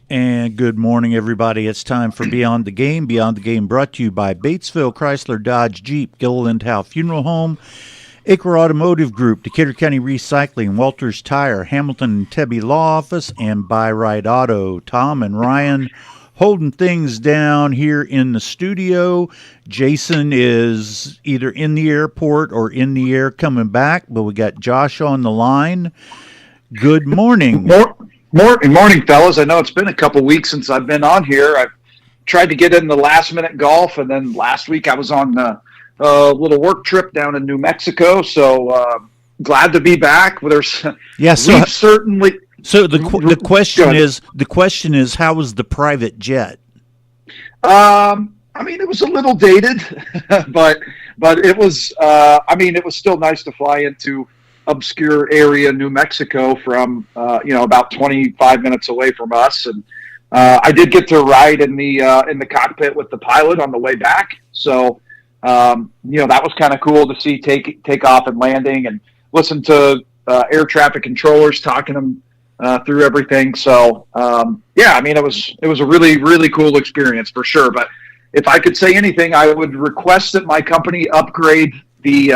And good morning, everybody. It's time for Beyond the Game. Beyond the Game brought to you by Batesville Chrysler Dodge Jeep, Gilliland Howe Funeral Home, Acre Automotive Group, Decatur County Recycling, Walters Tire, Hamilton and Tebby Law Office, and Buy Right Auto. Tom and Ryan holding things down here in the studio. Jason is either in the airport or in the air coming back, but we got Josh on the line. Good morning. Morning, fellas. I know it's been a couple weeks since I've been on here. I've tried to get in the last-minute golf, and then last week I was on a little work trip down in New Mexico. So glad to be back. There's certainly. So the question is how was the private jet? I mean, it was a little dated, but it was. It was still nice to fly into obscure area, New Mexico, from about 25 minutes away from us, and I did get to ride in the cockpit with the pilot on the way back. So that was kind of cool to see take off and landing, and listen to air traffic controllers talking them through everything. So it was a really, really cool experience for sure. But if I could say anything, I would request that my company upgrade the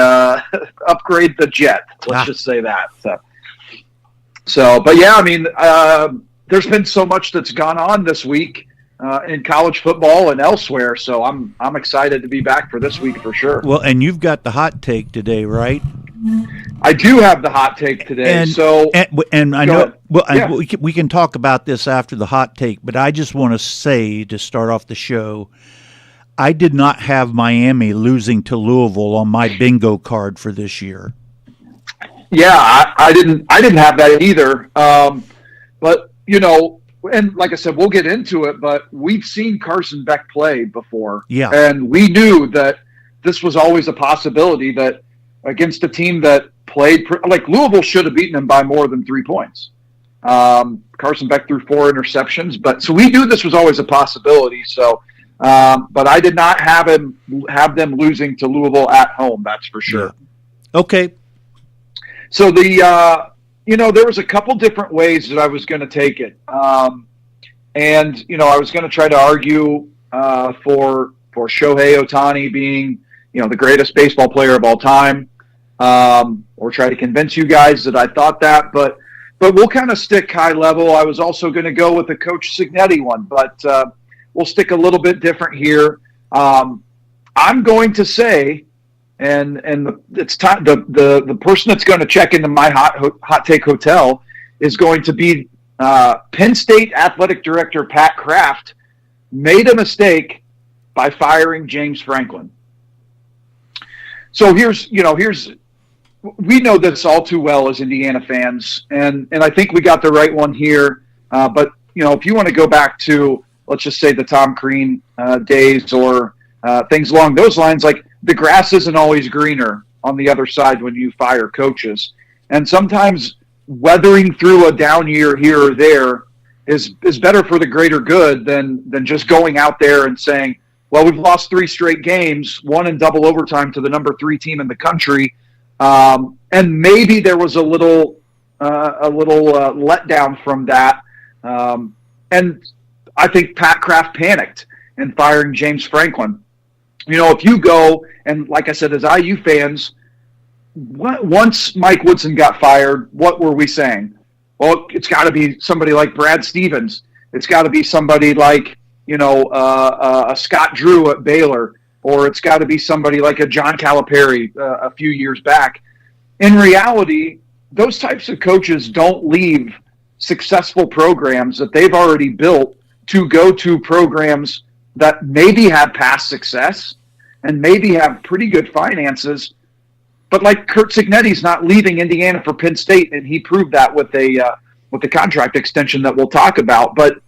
jet. Let's just say that. But yeah, there's been so much that's gone on this week in college football and elsewhere. So I'm excited to be back for this week for sure. Well, and you've got the hot take today, right? I do have the hot take today. And I know. Well, yeah. We can talk about this after the hot take, but I just want to say to start off the show, I did not have Miami losing to Louisville on my bingo card for this year. Yeah, I didn't have that either. But and like I said, we'll get into it. But we've seen Carson Beck play before, yeah, and we knew that this was always a possibility that against a team that played like Louisville should have beaten him by more than 3 points. Carson Beck threw 4 interceptions, so we knew this was always a possibility. So. But I did not have them losing to Louisville at home. That's for sure. Yeah. Okay. So there was a couple different ways that I was going to take it, and I was going to try to argue for Shohei Ohtani being the greatest baseball player of all time, or try to convince you guys that I thought that, but we'll kind of stick high level. I was also going to go with the Coach Cignetti one, but. We'll stick a little bit different here. I'm going to say, and it's time. The person that's going to check into my hot take hotel is going to be Penn State Athletic Director Pat Kraft made a mistake by firing James Franklin. So here's we know this all too well as Indiana fans, and I think we got the right one here. But if you want to go back to let's just say the Tom Crean days or things along those lines, like the grass isn't always greener on the other side when you fire coaches. And sometimes weathering through a down year here or there is better for the greater good than just going out there and saying, well, we've lost 3 straight games, 1 in double overtime to the number 3 team in the country. And maybe there was a little letdown from that. And I think Pat Kraft panicked in firing James Franklin. If you go, and like I said, as IU fans, once Mike Woodson got fired, what were we saying? Well, it's got to be somebody like Brad Stevens. It's got to be somebody like, a Scott Drew at Baylor, or it's got to be somebody like a John Calipari a few years back. In reality, those types of coaches don't leave successful programs that they've already built to go to programs that maybe have past success and maybe have pretty good finances. But like Curt Cignetti's not leaving Indiana for Penn State, and he proved that with the contract extension that we'll talk about. But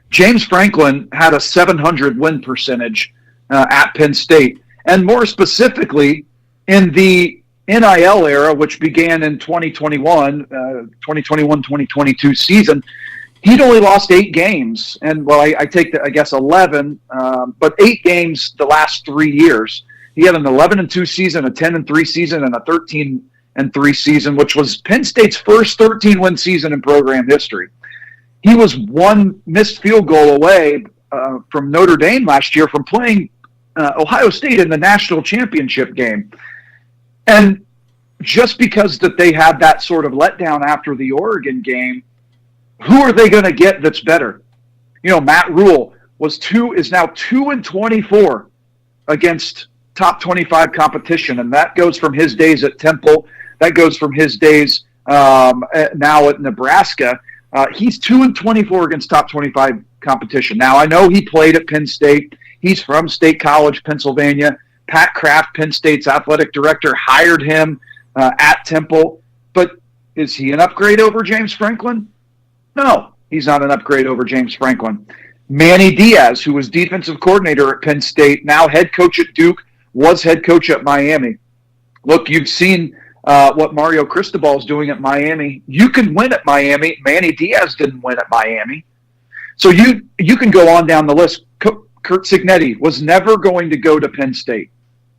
James Franklin had a 700 win percentage at Penn State. And more specifically, in the NIL era, which began in 2021-2022 season, he'd only lost 8 games. And, well, I take, 11, but 8 games the last 3 years. He had an 11-2 season, a 10-3 season, and a 13-3 season, which was Penn State's first 13-win season in program history. he was one missed field goal away from Notre Dame last year from playing Ohio State in the national championship game. And just because that they had that sort of letdown after the Oregon game, who are they going to get that's better? You know, Matt Rule is now 2-24 against top 25 competition, and that goes from his days at Temple. That goes from his days now at Nebraska. He's 2-24 against top 25 competition. Now, I know he played at Penn State. He's from State College, Pennsylvania. Pat Kraft, Penn State's athletic director, hired him at Temple. But is he an upgrade over James Franklin? No, he's not an upgrade over James Franklin. Manny Diaz, who was defensive coordinator at Penn State, now head coach at Duke, was head coach at Miami. Look, you've seen what Mario Cristobal is doing at Miami. You can win at Miami. Manny Diaz didn't win at Miami. So you can go on down the list. Curt Cignetti was never going to go to Penn State.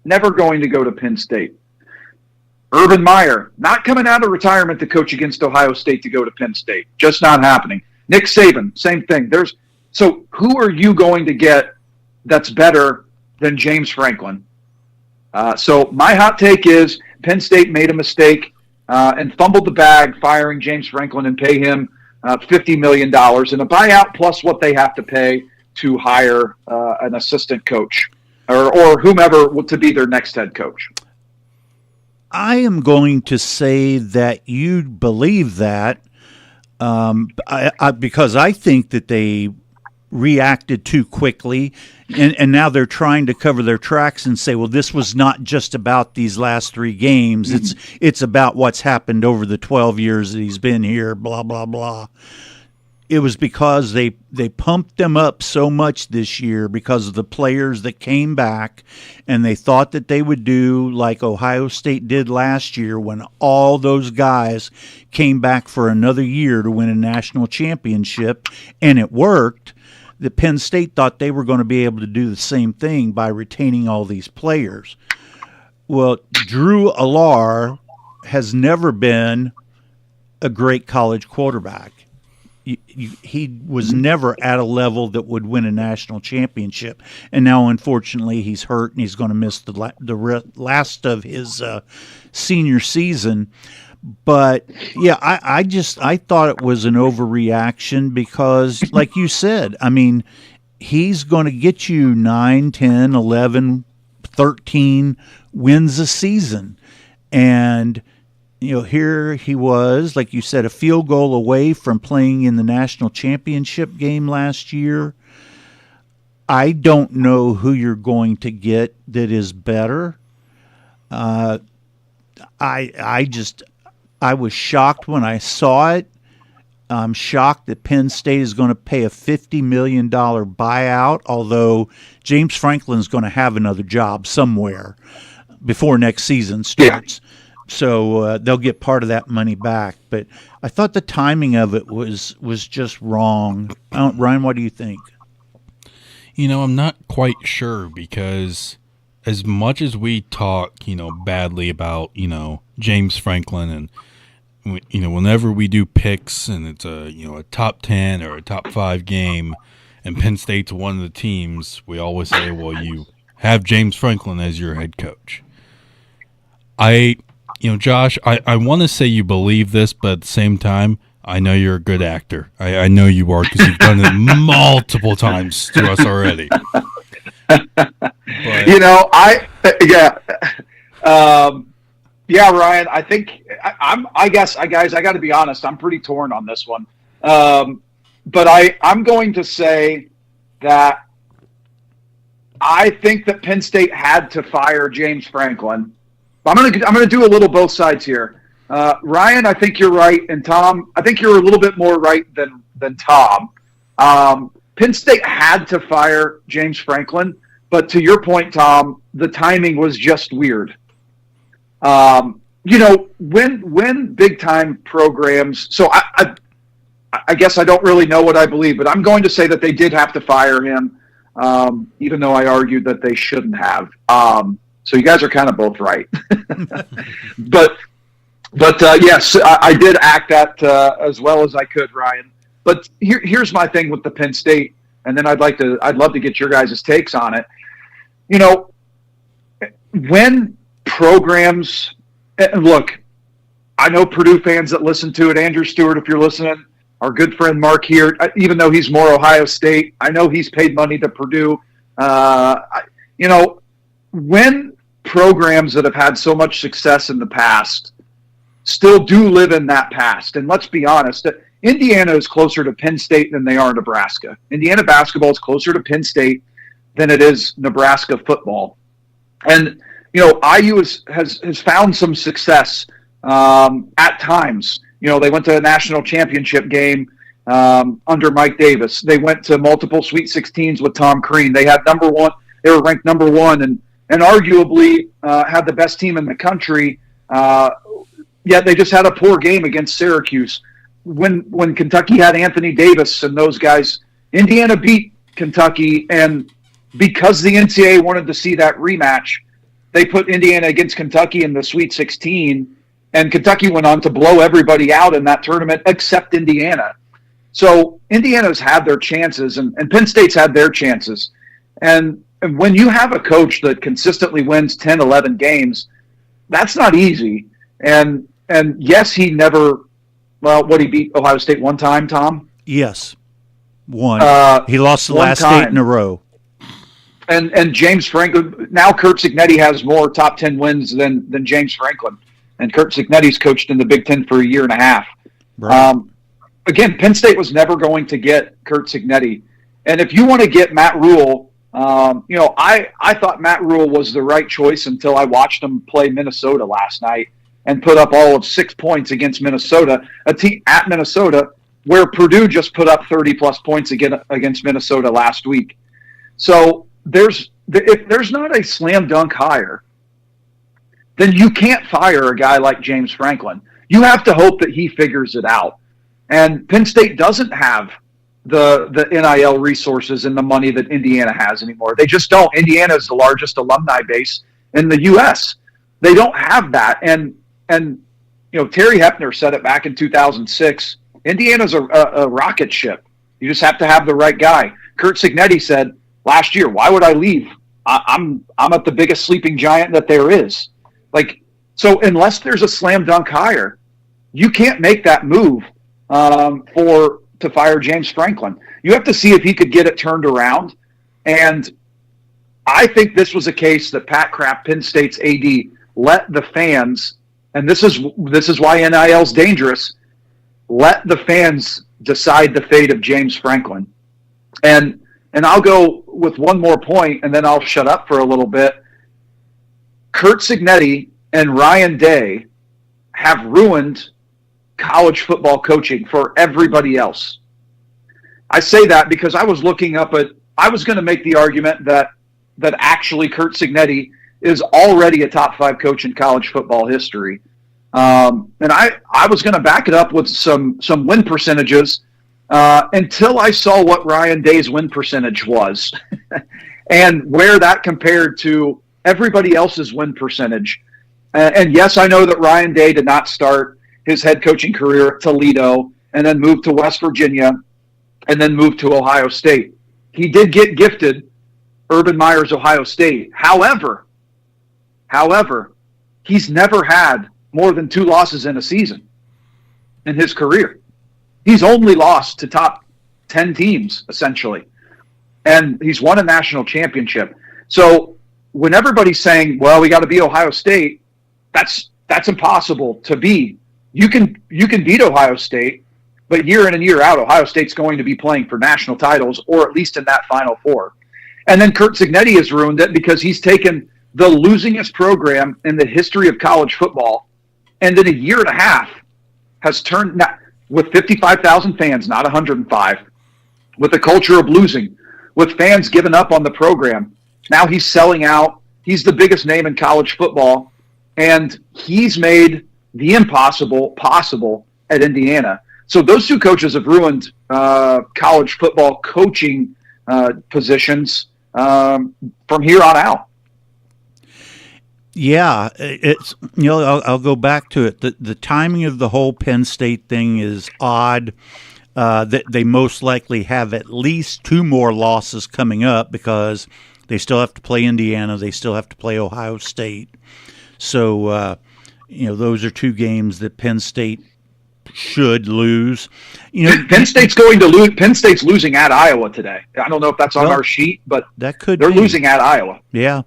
Never going to go to Penn State. Urban Meyer, not coming out of retirement to coach against Ohio State to go to Penn State. Just not happening. Nick Saban, same thing. So who are you going to get that's better than James Franklin? So my hot take is Penn State made a mistake and fumbled the bag firing James Franklin and pay him $50 million in a buyout plus what they have to pay to hire an assistant coach or whomever to be their next head coach. I am going to say that you believe that because I think that they reacted too quickly, and now they're trying to cover their tracks and say, well, this was not just about these last 3 games. It's about what's happened over the 12 years that he's been here, blah, blah, blah. It was because they pumped them up so much this year because of the players that came back, and they thought that they would do like Ohio State did last year when all those guys came back for another year to win a national championship, and it worked. The Penn State thought they were going to be able to do the same thing by retaining all these players. Well, Drew Allar has never been a great college quarterback. He was never at a level that would win a national championship, and now unfortunately he's hurt and he's going to miss the last of his senior season. But yeah, I thought it was an overreaction because, like you said, I mean, he's going to get you 9, 10, 11, 13 wins a season, and you know, here he was, like you said, a field goal away from playing in the national championship game last year. I don't know who you're going to get that is better. I was shocked when I saw it. I'm shocked that Penn State is going to pay a $50 million buyout, although James Franklin's going to have another job somewhere before next season starts. Yeah. So they'll get part of that money back. But I thought the timing of it was just wrong. Ryan, what do you think? You know, I'm not quite sure because as much as we talk, badly about, James Franklin and, whenever we do picks and it's a top 10 or a top 5 game and Penn State's one of the teams, we always say, well, you have James Franklin as your head coach. Josh, I want to say you believe this, but at the same time, I know you're a good actor. I know you are because you've done it multiple times to us already. Ryan, I think I guess I got to be honest. I'm pretty torn on this one. But I'm going to say that I think that Penn State had to fire James Franklin. I'm gonna do a little both sides here. Ryan, I think you're right, and Tom, I think you're a little bit more right than Tom. Penn State had to fire James Franklin, but to your point, Tom, the timing was just weird. When big time programs. So I guess I don't really know what I believe, but I'm going to say that they did have to fire him, even though I argued that they shouldn't have. So you guys are kind of both right. but yes, I did act that as well as I could, Ryan. But here's my thing with the Penn State, and then I'd love to get your guys' takes on it. You know, when programs, and look, I know Purdue fans that listen to it. Andrew Stewart, if you're listening, our good friend Mark here, even though he's more Ohio State, I know he's paid money to Purdue. You know, when programs that have had so much success in the past still do live in that past, and let's be honest, Indiana is closer to Penn State than they are Nebraska. Indiana basketball is closer to Penn State than it is Nebraska football. And, you know, IU has found some success at times. You know, they went to a national championship game under Mike Davis. They went to multiple Sweet 16s with Tom Crean. They had they were ranked number one and arguably had the best team in the country. Yet they just had a poor game against Syracuse. When Kentucky had Anthony Davis and those guys, Indiana beat Kentucky, and because the NCAA wanted to see that rematch, they put Indiana against Kentucky in the Sweet 16, and Kentucky went on to blow everybody out in that tournament except Indiana. So Indiana's had their chances, and Penn State's had their chances. And when you have a coach that consistently wins 10, 11 games, that's not easy. And yes, he never – well, he beat Ohio State one time, Tom? Yes, one. He lost the last time. 8 in a row. And James Franklin – now Curt Cignetti has more top 10 wins than James Franklin. And Curt Cignetti's coached in the Big Ten for a year and a half. Right. Again, Penn State was never going to get Curt Cignetti. And if you want to get Matt Rule, you know, I thought Matt Rule was the right choice until I watched him play Minnesota last night and put up all of 6 points against Minnesota, a team at Minnesota where Purdue just put up 30-plus points against Minnesota last week. So if there's not a slam dunk hire, then you can't fire a guy like James Franklin. You have to hope that he figures it out. And Penn State doesn't have the NIL resources and the money that Indiana has anymore. They just don't. Indiana is the largest alumni base in the U.S. They don't have that. And you know, Terry Hepner said it back in 2006. Indiana's a rocket ship. You just have to have the right guy. Curt Cignetti said last year, "Why would I leave? I'm at the biggest sleeping giant that there is." Like, so unless there's a slam dunk hire, you can't make that move to fire James Franklin. You have to see if he could get it turned around. And I think this was a case that Pat Kraft, Penn State's AD, let the fans, and this is why NIL's dangerous, let the fans decide the fate of James Franklin. And I'll go with one more point, and then I'll shut up for a little bit. Curt Cignetti and Ryan Day have ruined college football coaching for everybody else. I say that because I was looking up I was going to make the argument that actually Curt Cignetti is already a top 5 coach in college football history. And I was going to back it up with some win percentages until I saw what Ryan Day's win percentage was and where that compared to everybody else's win percentage. And yes, I know that Ryan Day did not start his head coaching career at Toledo and then moved to West Virginia and then moved to Ohio State. He did get gifted Urban Meyer's Ohio State. However, he's never had more than 2 losses in a season in his career. He's only lost to top 10 teams, essentially. And he's won a national championship. So when everybody's saying, well, we got to beat Ohio State, that's impossible to be. You can beat Ohio State, but year in and year out, Ohio State's going to be playing for national titles, or at least in that Final Four. And then Curt Cignetti has ruined it because he's taken the losingest program in the history of college football, and in a year and a half has turned, with 55,000 fans, not 105, with a culture of losing, with fans giving up on the program. Now he's selling out. He's the biggest name in college football, and he's made the impossible possible at Indiana. So those 2 coaches have ruined college football coaching positions from here on out. Yeah, it's, you know, I'll go back to it. The timing of the whole Penn State thing is odd. that they most likely have at least 2 more losses coming up because they still have to play Indiana, they still have to play Ohio State. So, those are 2 games that Penn State should lose. Penn State's going to lose. Penn State's losing at Iowa today. I don't know if that's on our sheet, but that could they're be. Losing at Iowa. Yeah.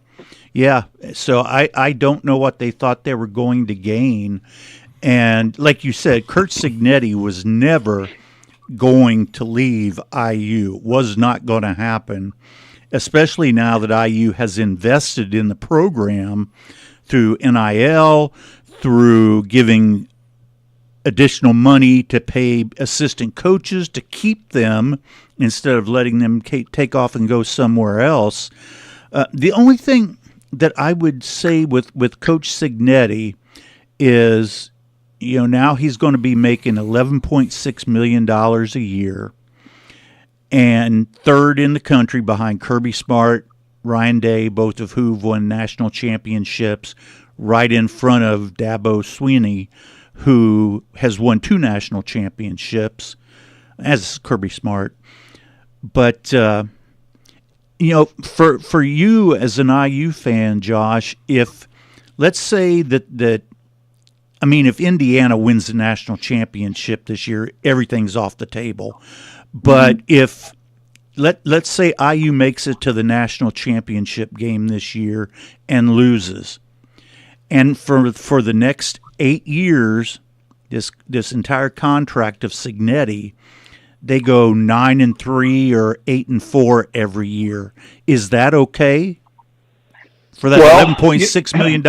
So I don't know what they thought they were going to gain. And like you said, Curt Cignetti was never going to leave IU. Was not going to happen, especially now that IU has invested in the program through NIL, through giving additional money to pay assistant coaches to keep them instead of letting them take off and go somewhere else. The only thing that I would say with Coach Cignetti is, now he's going to be making $11.6 million a year and third in the country behind Kirby Smart, Ryan Day, both of who've won national championships, right in front of Dabo Swinney, who has won 2 national championships, as Kirby Smart. But, for you as an IU fan, Josh, if let's say if Indiana wins the national championship this year, everything's off the table. But if let's say IU makes it to the national championship game this year and loses, and for the next 8 years, this entire contract of Cignetti, they go 9-3 or 8-4 every year. Is that okay for that $11.6 million?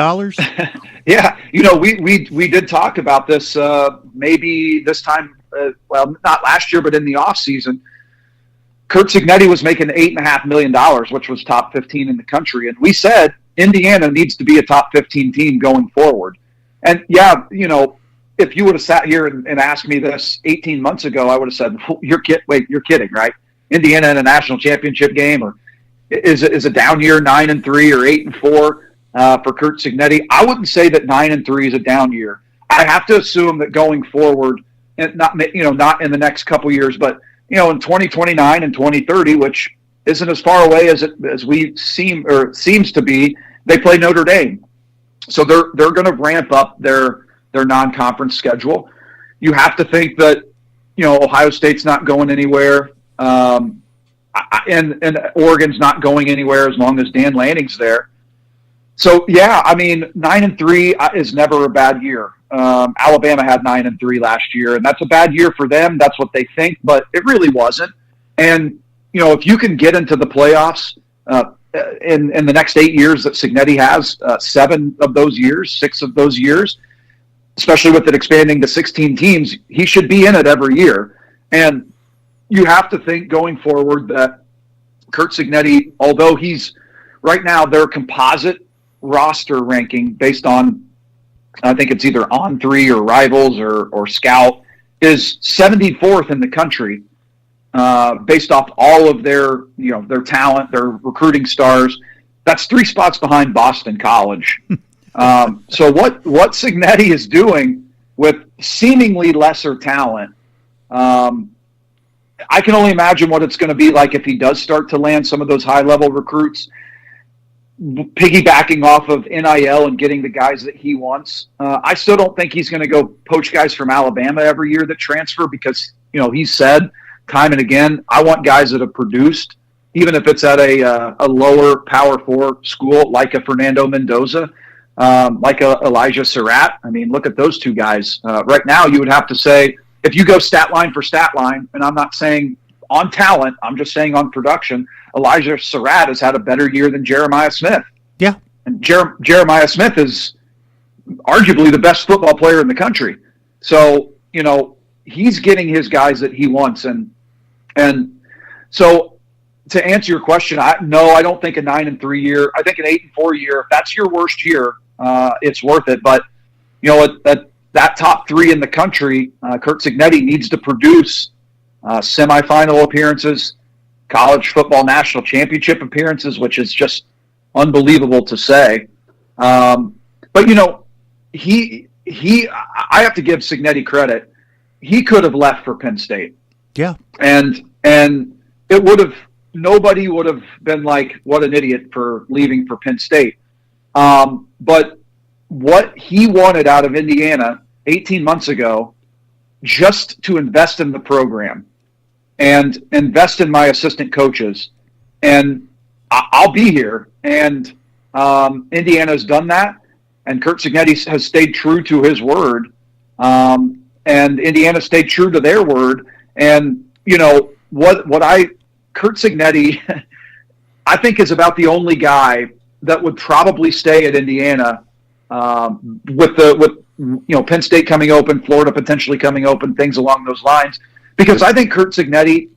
Yeah, we did talk about this maybe this time. Not last year, but in the off season. Curt Cignetti was making $8.5 million, which was top 15 in the country, and we said Indiana needs to be a top 15 team going forward. And if you would have sat here and asked me this 18 months ago, I would have said, you're kidding, right? Indiana in a national championship game, or is a down year 9-3 or 8-4 for Curt Cignetti? I wouldn't say that 9-3 is a down year. I have to assume that going forward, and not in the next couple years, but in 2029 and 2030, which isn't as far away as seems to be, they play Notre Dame. So they're going to ramp up their non-conference schedule. You have to think that Ohio State's not going anywhere, and Oregon's not going anywhere as long as Dan Lanning's there. So 9-3 is never a bad year. Alabama had 9-3 last year, and that's a bad year for them. That's what they think, but it really wasn't. And if you can get into the playoffs in the next 8 years that Cignetti has, 6 of those years, especially with it expanding to 16 teams, he should be in it every year. And you have to think going forward that Curt Cignetti, although he's right now their composite roster ranking based on, I think it's either On3 or Rivals or Scout, is 74th in the country based off all of their talent, their recruiting stars. That's 3 spots behind Boston College. So what Cignetti is doing with seemingly lesser talent, I can only imagine what it's going to be like if he does start to land some of those high-level recruits, piggybacking off of NIL and getting the guys that he wants. I still don't think he's going to go poach guys from Alabama every year that transfer because, he's said time and again, I want guys that have produced, even if it's at a lower Power 4 school like a Fernando Mendoza, like a Elijah Surratt. I mean, look at those 2 guys. Right now, you would have to say, if you go stat line for stat line, and I'm not saying on talent, I'm just saying on production, Elijah Surratt has had a better year than Jeremiah Smith. Yeah. And Jeremiah Smith is arguably the best football player in the country. So, he's getting his guys that he wants. And so to answer your question, I don't think a 9-3 year. I think an 8-4 year, if that's your worst year, it's worth it. But, that top 3 in the country, Curt Cignetti needs to produce semifinal appearances, college football national championship appearances, which is just unbelievable to say. But I have to give Cignetti credit. He could have left for Penn State. Yeah. And nobody would have been like, what an idiot for leaving for Penn State. But what he wanted out of Indiana 18 months ago, just to invest in the program and invest in my assistant coaches, and I'll be here. And Indiana's done that, and Curt Cignetti has stayed true to his word, and Indiana stayed true to their word. And Curt Cignetti, I think, is about the only guy that would probably stay at Indiana with Penn State coming open, Florida potentially coming open, things along those lines. Because I think Curt Cignetti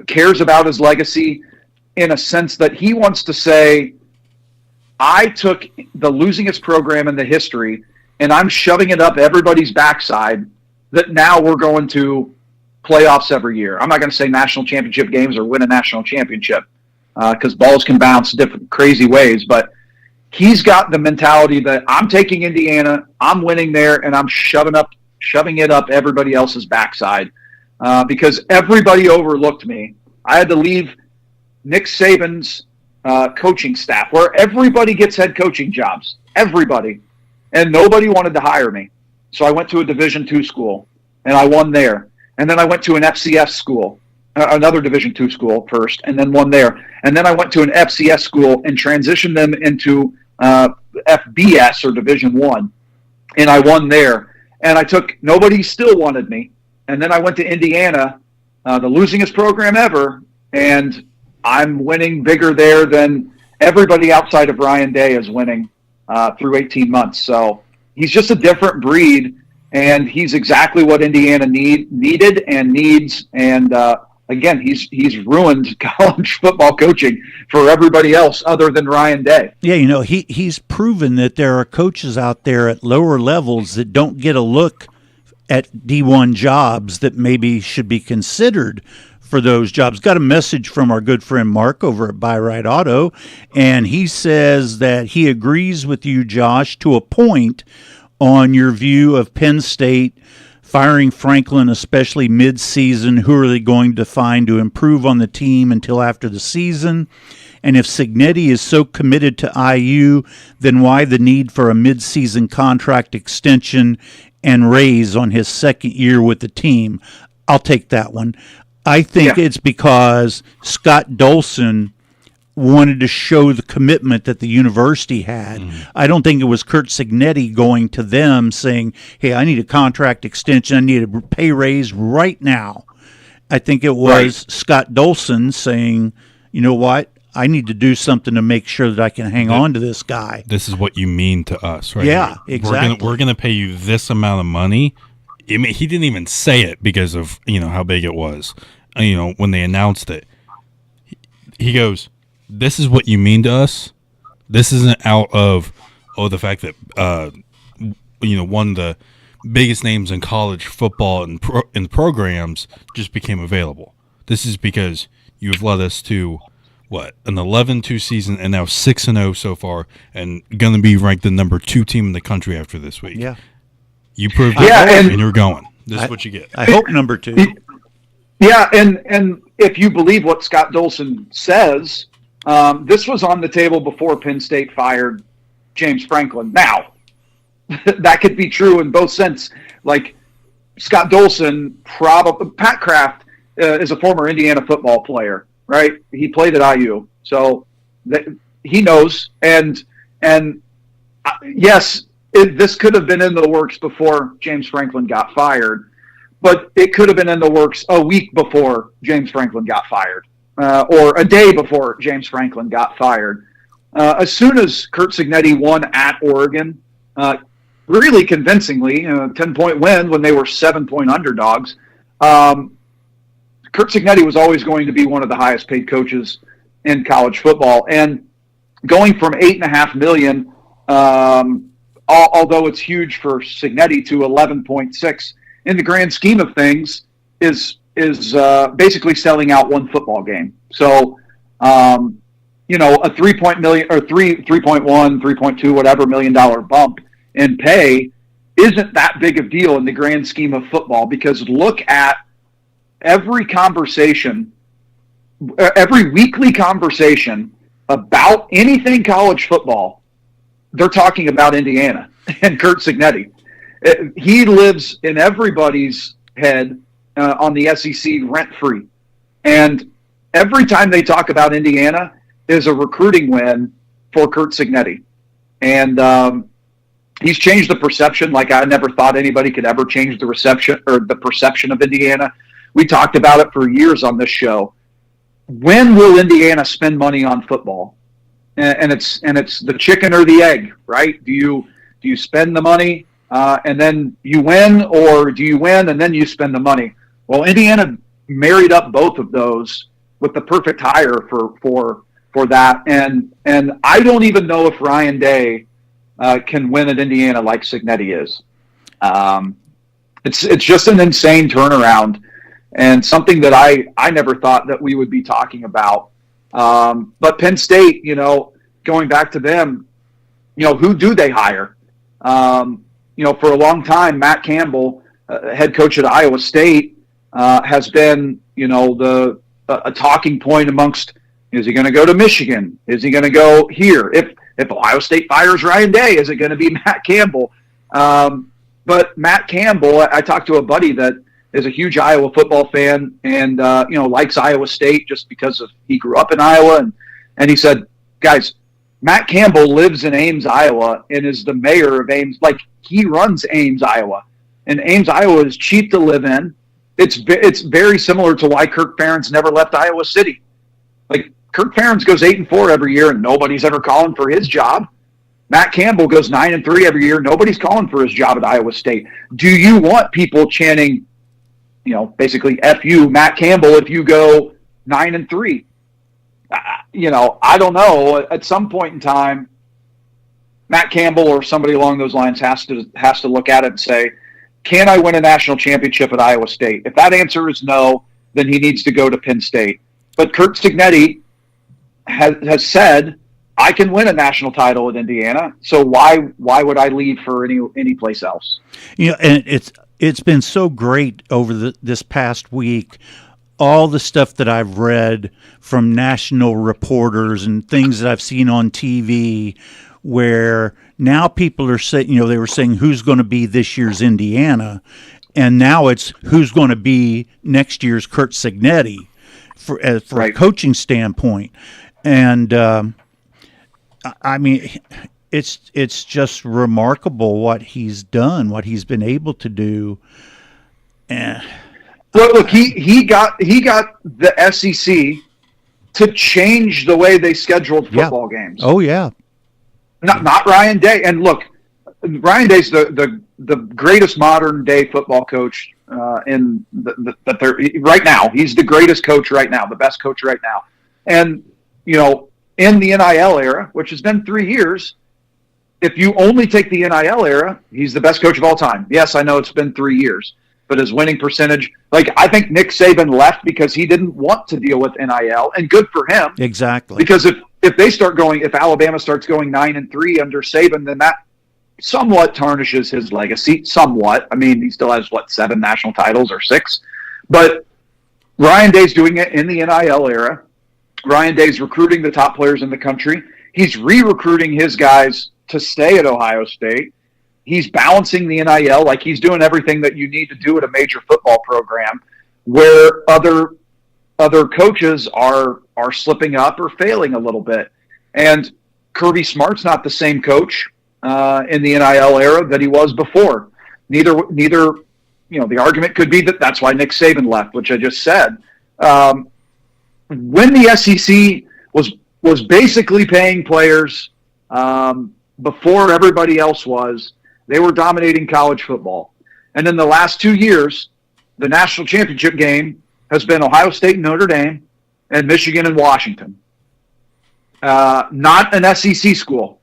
cares about his legacy in a sense that he wants to say, I took the losingest program in the history and I'm shoving it up everybody's backside that now we're going to playoffs every year. I'm not going to say national championship games or win a national championship because balls can bounce different crazy ways, but he's got the mentality that I'm taking Indiana, I'm winning there, and I'm shoving it up everybody else's backside because everybody overlooked me. I had to leave Nick Saban's coaching staff where everybody gets head coaching jobs, everybody, and nobody wanted to hire me. So I went to a Division II school, and I won there. And then I went to an FCS school, another Division II school first, and then won there. And then I went to an FCS school and transitioned them into FBS or Division I, and I won there. And nobody still wanted me. And then I went to Indiana, the losingest program ever, and I'm winning bigger there than everybody outside of Ryan Day is winning through 18 months. So he's just a different breed. And he's exactly what Indiana needed and needs. And again, he's ruined college football coaching for everybody else other than Ryan Day. Yeah, he's proven that there are coaches out there at lower levels that don't get a look at D1 jobs that maybe should be considered for those jobs. Got a message from our good friend Mark over at Buy Right Auto, and he says that he agrees with you, Josh, to a point on your view of Penn State firing Franklin, especially mid-season. Who are they going to find to improve on the team until after the season? And if Cignetti is so committed to IU, then why the need for a mid-season contract extension and raise on his second year with the team? I'll take that one. I think it's because Scott Dolson wanted to show the commitment that the university had. I don't think it was Curt Cignetti going to them saying, hey, I need a contract extension, I need a pay raise right now. I think it was Scott Dolson saying, you know what, I need to do something to make sure that I can hang on to this guy. This is what you mean to us, right? Yeah, exactly. We're gonna pay you this amount of money. I mean, he didn't even say it because of how big it was. When they announced it, he goes, this is what you mean to us. This isn't out of the fact that one of the biggest names in college football and programs just became available. This is because you've led us to an 11-2 season and now 6-0 so far, and going to be ranked the number 2 team in the country after this week. Yeah, you proved it, and you're going. This is what you get. I hope number 2. Yeah, and if you believe what Scott Dolson says. This was on the table before Penn State fired James Franklin. Now, that could be true in both sense. Like Scott Dolson, Pat Kraft is a former Indiana football player, right? He played at IU, so he knows. And yes, this could have been in the works before James Franklin got fired, but it could have been in the works a week before James Franklin got fired. Or a day before James Franklin got fired. As soon as Curt Cignetti won at Oregon, really convincingly, 10-point win when they were 7-point underdogs, Curt Cignetti was always going to be one of the highest paid coaches in college football. And going from $8.5 million, although it's huge for Cignetti, to 11.6 in the grand scheme of things is basically selling out one football game. So, a $3.1 million or $3.2, whatever $1 million bump in pay isn't that big of a deal in the grand scheme of football, because look at every weekly conversation about anything college football, they're talking about Indiana and Curt Cignetti. He lives in everybody's head on the SEC rent-free. And every time they talk about Indiana is a recruiting win for Curt Cignetti. And he's changed the perception like I never thought anybody could ever change the perception of Indiana. We talked about it for years on this show. When will Indiana spend money on football? And it's the chicken or the egg, right? Do you spend the money and then you win, or do you win and then you spend the money? Well, Indiana married up both of those with the perfect hire for that. And I don't even know if Ryan Day can win at Indiana like Cignetti is. It's just an insane turnaround, and something that I never thought that we would be talking about. But Penn State, going back to them, who do they hire? For a long time, Matt Campbell, head coach at Iowa State, has been, a talking point amongst, is he going to go to Michigan? Is he going to go here? If Ohio State fires Ryan Day, is it going to be Matt Campbell? But Matt Campbell, I talked to a buddy that is a huge Iowa football fan and, likes Iowa State just because he grew up in Iowa. And he said, guys, Matt Campbell lives in Ames, Iowa, and is the mayor of Ames. Like, he runs Ames, Iowa. And Ames, Iowa is cheap to live in. It's very similar to why Kirk Ferentz never left Iowa City. Like, Kirk Ferentz goes 8-4 every year, and nobody's ever calling for his job. Matt Campbell goes 9-3 every year. Nobody's calling for his job at Iowa State. Do you want people chanting, basically F you, Matt Campbell, if you go 9-3? I don't know. At some point in time, Matt Campbell or somebody along those lines has to look at it and say, can I win a national championship at Iowa State? If that answer is no, then he needs to go to Penn State. But Curt Cignetti has said, I can win a national title at Indiana, so why would I leave for any place else? And it's been so great over this past week. All the stuff that I've read from national reporters and things that I've seen on TV, where now people are saying, they were saying who's going to be this year's Indiana, and now it's who's going to be next year's Curt Cignetti for right. A coaching standpoint. And I mean, it's just remarkable what he's done, what he's been able to do. And look, he got the SEC to change the way they scheduled football games. Oh yeah, not Ryan Day. And look, Ryan Day's the greatest modern day football coach in right now. He's the greatest coach right now, the best coach right now. And in the NIL era, which has been 3 years, if you only take the NIL era, he's the best coach of all time. Yes, I know it's been 3 years, but his winning percentage, I think Nick Saban left because he didn't want to deal with NIL, and good for him. Exactly. Because if Alabama starts going 9-3 under Saban, then that somewhat tarnishes his legacy. Somewhat. I mean, he still has 7 national titles or 6, but Ryan Day's doing it in the NIL era. Ryan Day's recruiting the top players in the country. He's re-recruiting his guys to stay at Ohio State. He's balancing the NIL, like he's doing everything that you need to do at a major football program, where other coaches are slipping up or failing a little bit. And Kirby Smart's not the same coach in the NIL era that he was before. Neither the argument could be that that's why Nick Saban left, which I just said. When the SEC was basically paying players before everybody else was, they were dominating college football. And in the last 2 years, the national championship game has been Ohio State and Notre Dame and Michigan and Washington. Not an SEC school.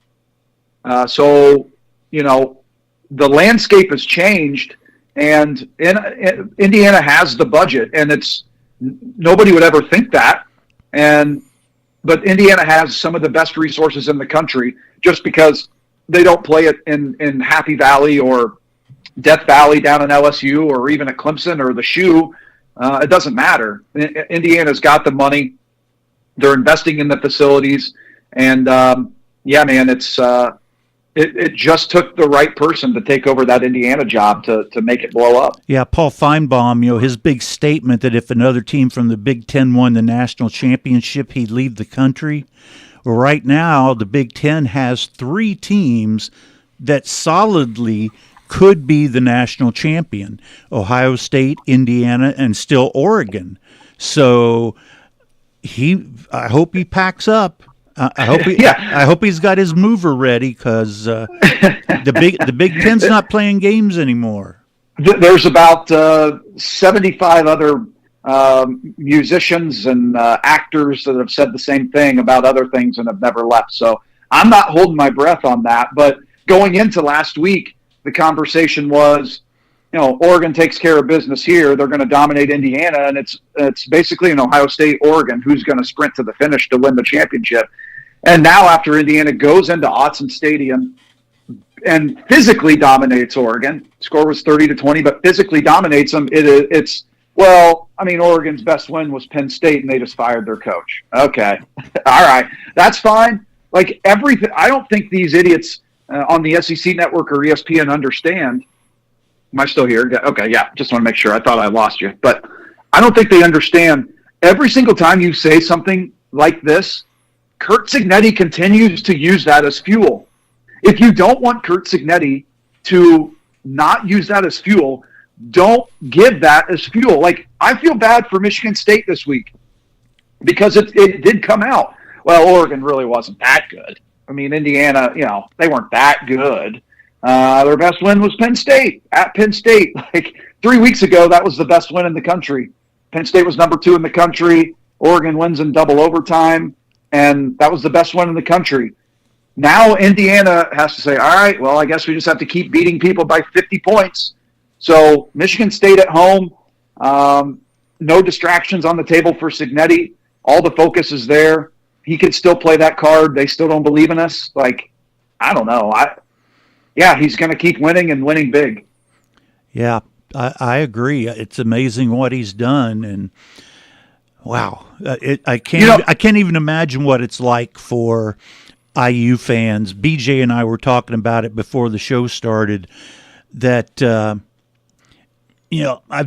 So, the landscape has changed, and Indiana has the budget, and nobody would ever think that. But Indiana has some of the best resources in the country just because they don't play it in Happy Valley or Death Valley down in LSU or even at Clemson or the Shoe. It doesn't matter. Indiana's got the money. They're investing in the facilities. And, yeah, man, it just took the right person to take over that Indiana job to make it blow up. Yeah, Paul Feinbaum, his big statement that if another team from the Big Ten won the national championship, he'd leave the country. Well, right now, the Big Ten has 3 teams that solidly could be the national champion: Ohio State, Indiana, and still Oregon. So I hope he packs up. I hope he's got his mover ready, because the Big Ten's not playing games anymore. There's about 75 other musicians and actors that have said the same thing about other things and have never left. So I'm not holding my breath on that. But going into last week, the conversation was, Oregon takes care of business here. They're going to dominate Indiana, and it's basically an Ohio State, Oregon, who's going to sprint to the finish to win the championship. And now after Indiana goes into Autzen Stadium and physically dominates Oregon, score was 30-20, but physically dominates them, Oregon's best win was Penn State, and they just fired their coach. Okay. All right. That's fine. Like everything, I don't think these idiots on the SEC network or ESPN understand. Am I still here? Okay. Yeah. Just want to make sure. I thought I lost you, but I don't think they understand. Every single time you say something like this, Curt Cignetti continues to use that as fuel. If you don't want Curt Cignetti to not use that as fuel, don't give that as fuel. Like, I feel bad for Michigan State this week because it did come out. Well, Oregon really wasn't that good. I mean, Indiana, they weren't that good. Their best win was Penn State, at Penn State. Like 3 weeks ago, that was the best win in the country. Penn State was number 2 in the country. Oregon wins in double overtime, and that was the best win in the country. Now Indiana has to say, all right, well, I guess we just have to keep beating people by 50 points. So Michigan State at home, no distractions on the table for Cignetti. All the focus is there. He could still play that card. They still don't believe in us. Like, I don't know. He's going to keep winning and winning big. Yeah, I agree. It's amazing what he's done, and wow, I can't even imagine what it's like for IU fans. BJ and I were talking about it before the show started. That I've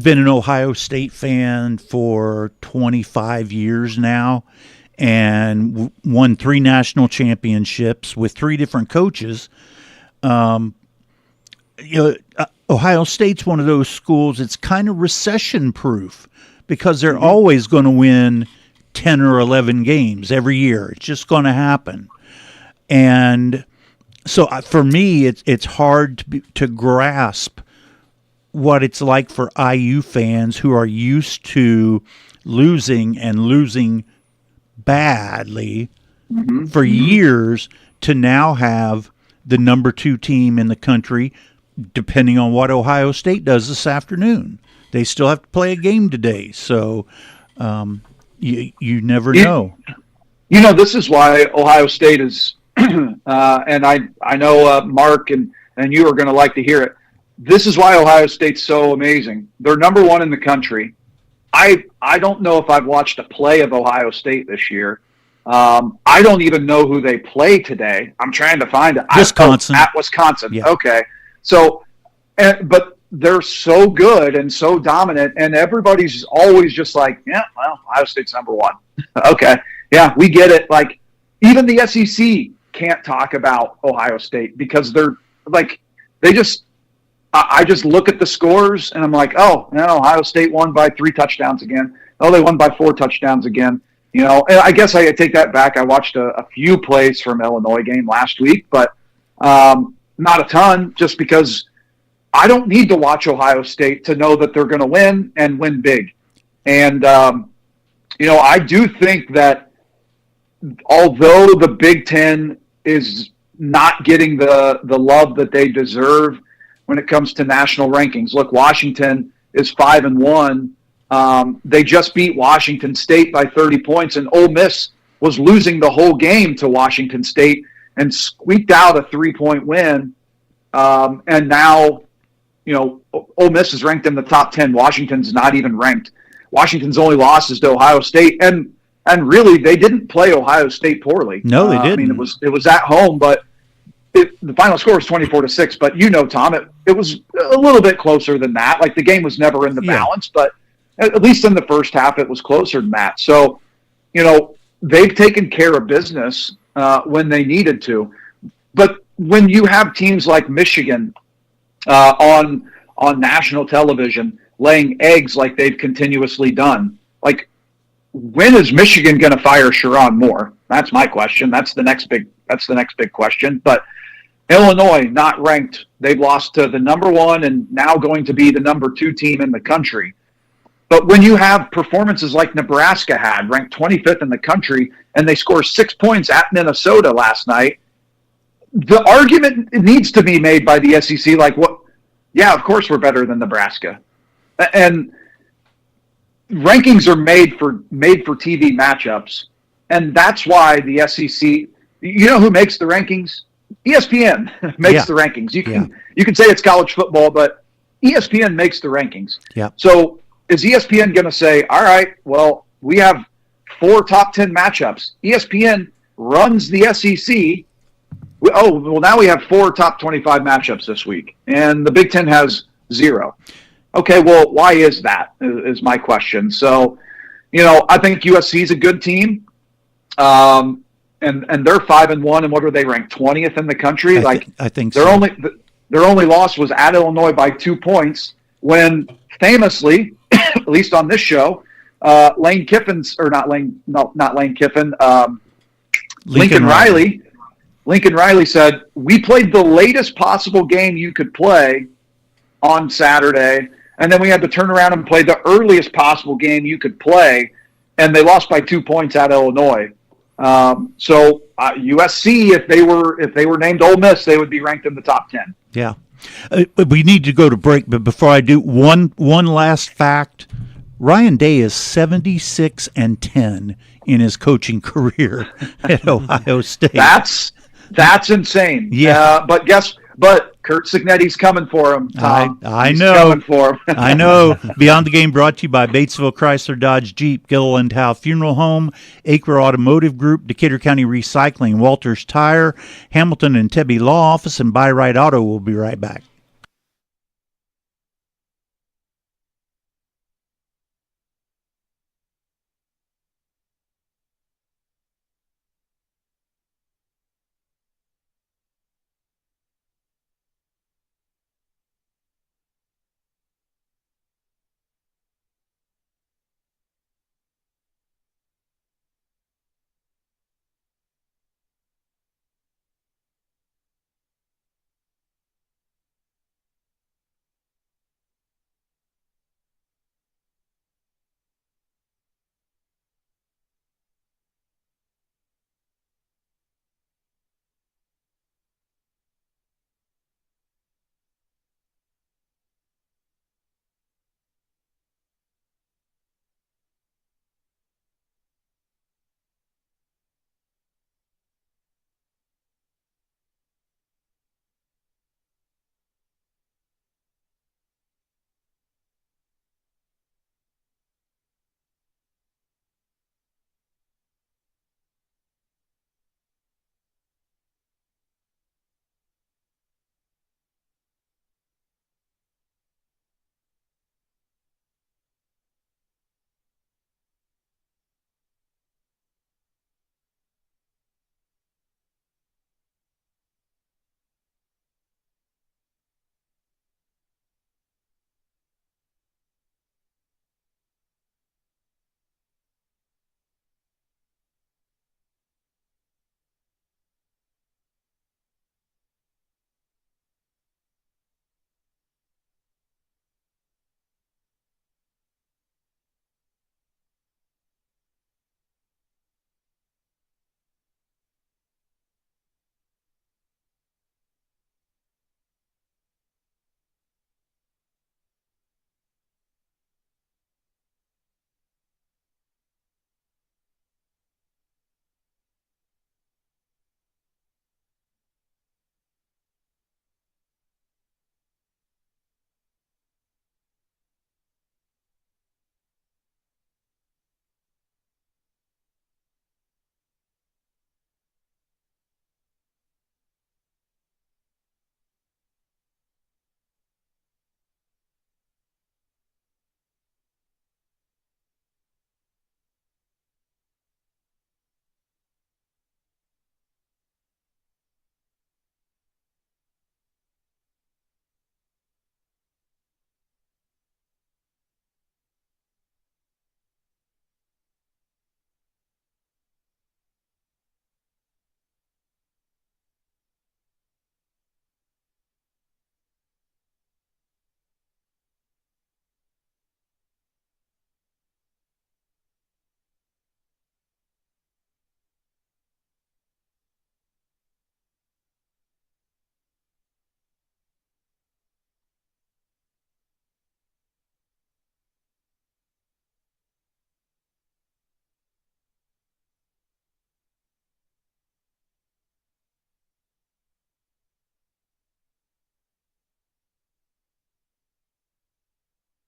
been an Ohio State fan for 25 years now, and won 3 national championships with 3 different coaches. Ohio State's one of those schools that's kind of recession-proof because they're always going to win 10 or 11 games every year. It's just going to happen. And so for me, it's hard to grasp what it's like for IU fans who are used to losing and losing badly for years to now have the number 2 team in the country, depending on what Ohio State does this afternoon. They still have to play a game today, so you never know. This is why Ohio State is, and I know Mark and you are going to like to hear it. This is why Ohio State's so amazing. They're number 1 in the country. I don't know if I've watched a play of Ohio State this year. I don't even know who they play today. I'm trying to find it. Wisconsin. At Wisconsin. Yeah. Okay. So, but they're so good and so dominant, and everybody's always just like, yeah, well, Ohio State's number 1. Okay. Yeah, we get it. Like, even the SEC can't talk about Ohio State because they're like, I just look at the scores and I'm like, oh, no, Ohio State won by 3 touchdowns again. Oh, they won by 4 touchdowns again. And I guess I take that back. I watched a few plays from Illinois game last week, but not a ton, just because I don't need to watch Ohio State to know that they're going to win and win big. And, I do think that although the Big Ten is not getting the love that they deserve when it comes to national rankings. Look, Washington is 5-1. They just beat Washington State by 30 points, and Ole Miss was losing the whole game to Washington State and squeaked out a 3-point win. And now, Ole Miss is ranked in the top 10. Washington's not even ranked. Washington's only loss is to Ohio State, and really they didn't play Ohio State poorly. No, they didn't. I mean, it was at home, but the final score was 24-6. But Tom, it was a little bit closer than that. Like, the game was never in the balance, but at least in the first half, it was closer than that. So, they've taken care of business when they needed to. But when you have teams like Michigan on national television laying eggs like they've continuously done, like, when is Michigan going to fire Sharon Moore? That's my question. That's the next big question. But Illinois, not ranked. They've lost to the number 1 and now going to be the number 2 team in the country. But when you have performances like Nebraska had, ranked 25th in the country, and they score 6 points at Minnesota last night, the argument needs to be made by the SEC, like, what? Yeah, of course we're better than Nebraska. And rankings are made for TV matchups, and that's why the SEC. You know who makes the rankings? ESPN makes the rankings. You can say it's college football, but ESPN makes the rankings. Yeah. So is ESPN going to say, all right, well, we have 4 top 10 matchups. ESPN runs the SEC. Now we have 4 top 25 matchups this week, and the Big Ten has 0. Okay, well, why is that? Is my question. So, I think USC is a good team, and they're 5-1, and what are they ranked 20th in the country? I think their so. their only loss was at Illinois by 2 points. When famously, at least on this show, Lane Kiffin's or not Lane Kiffin, Lincoln Riley. Lincoln Riley said, we played the latest possible game you could play on Saturday, and then we had to turn around and play the earliest possible game you could play, and they lost by 2 points at Illinois. So USC, if they were named Ole Miss, they would be ranked in the top 10. Yeah. We need to go to break, but before I do, one last fact. Ryan Day is 76-10 in his coaching career at Ohio State. That's insane. Yeah. But Kurt Signetti's coming for him, Tom. I He's know. coming for him. I know. Beyond the Game brought to you by Batesville Chrysler Dodge Jeep, Gilliland Howe Funeral Home, Acre Automotive Group, Decatur County Recycling, Walters Tire, Hamilton and Tebby Law Office, and Buy Right Auto. We'll be right back.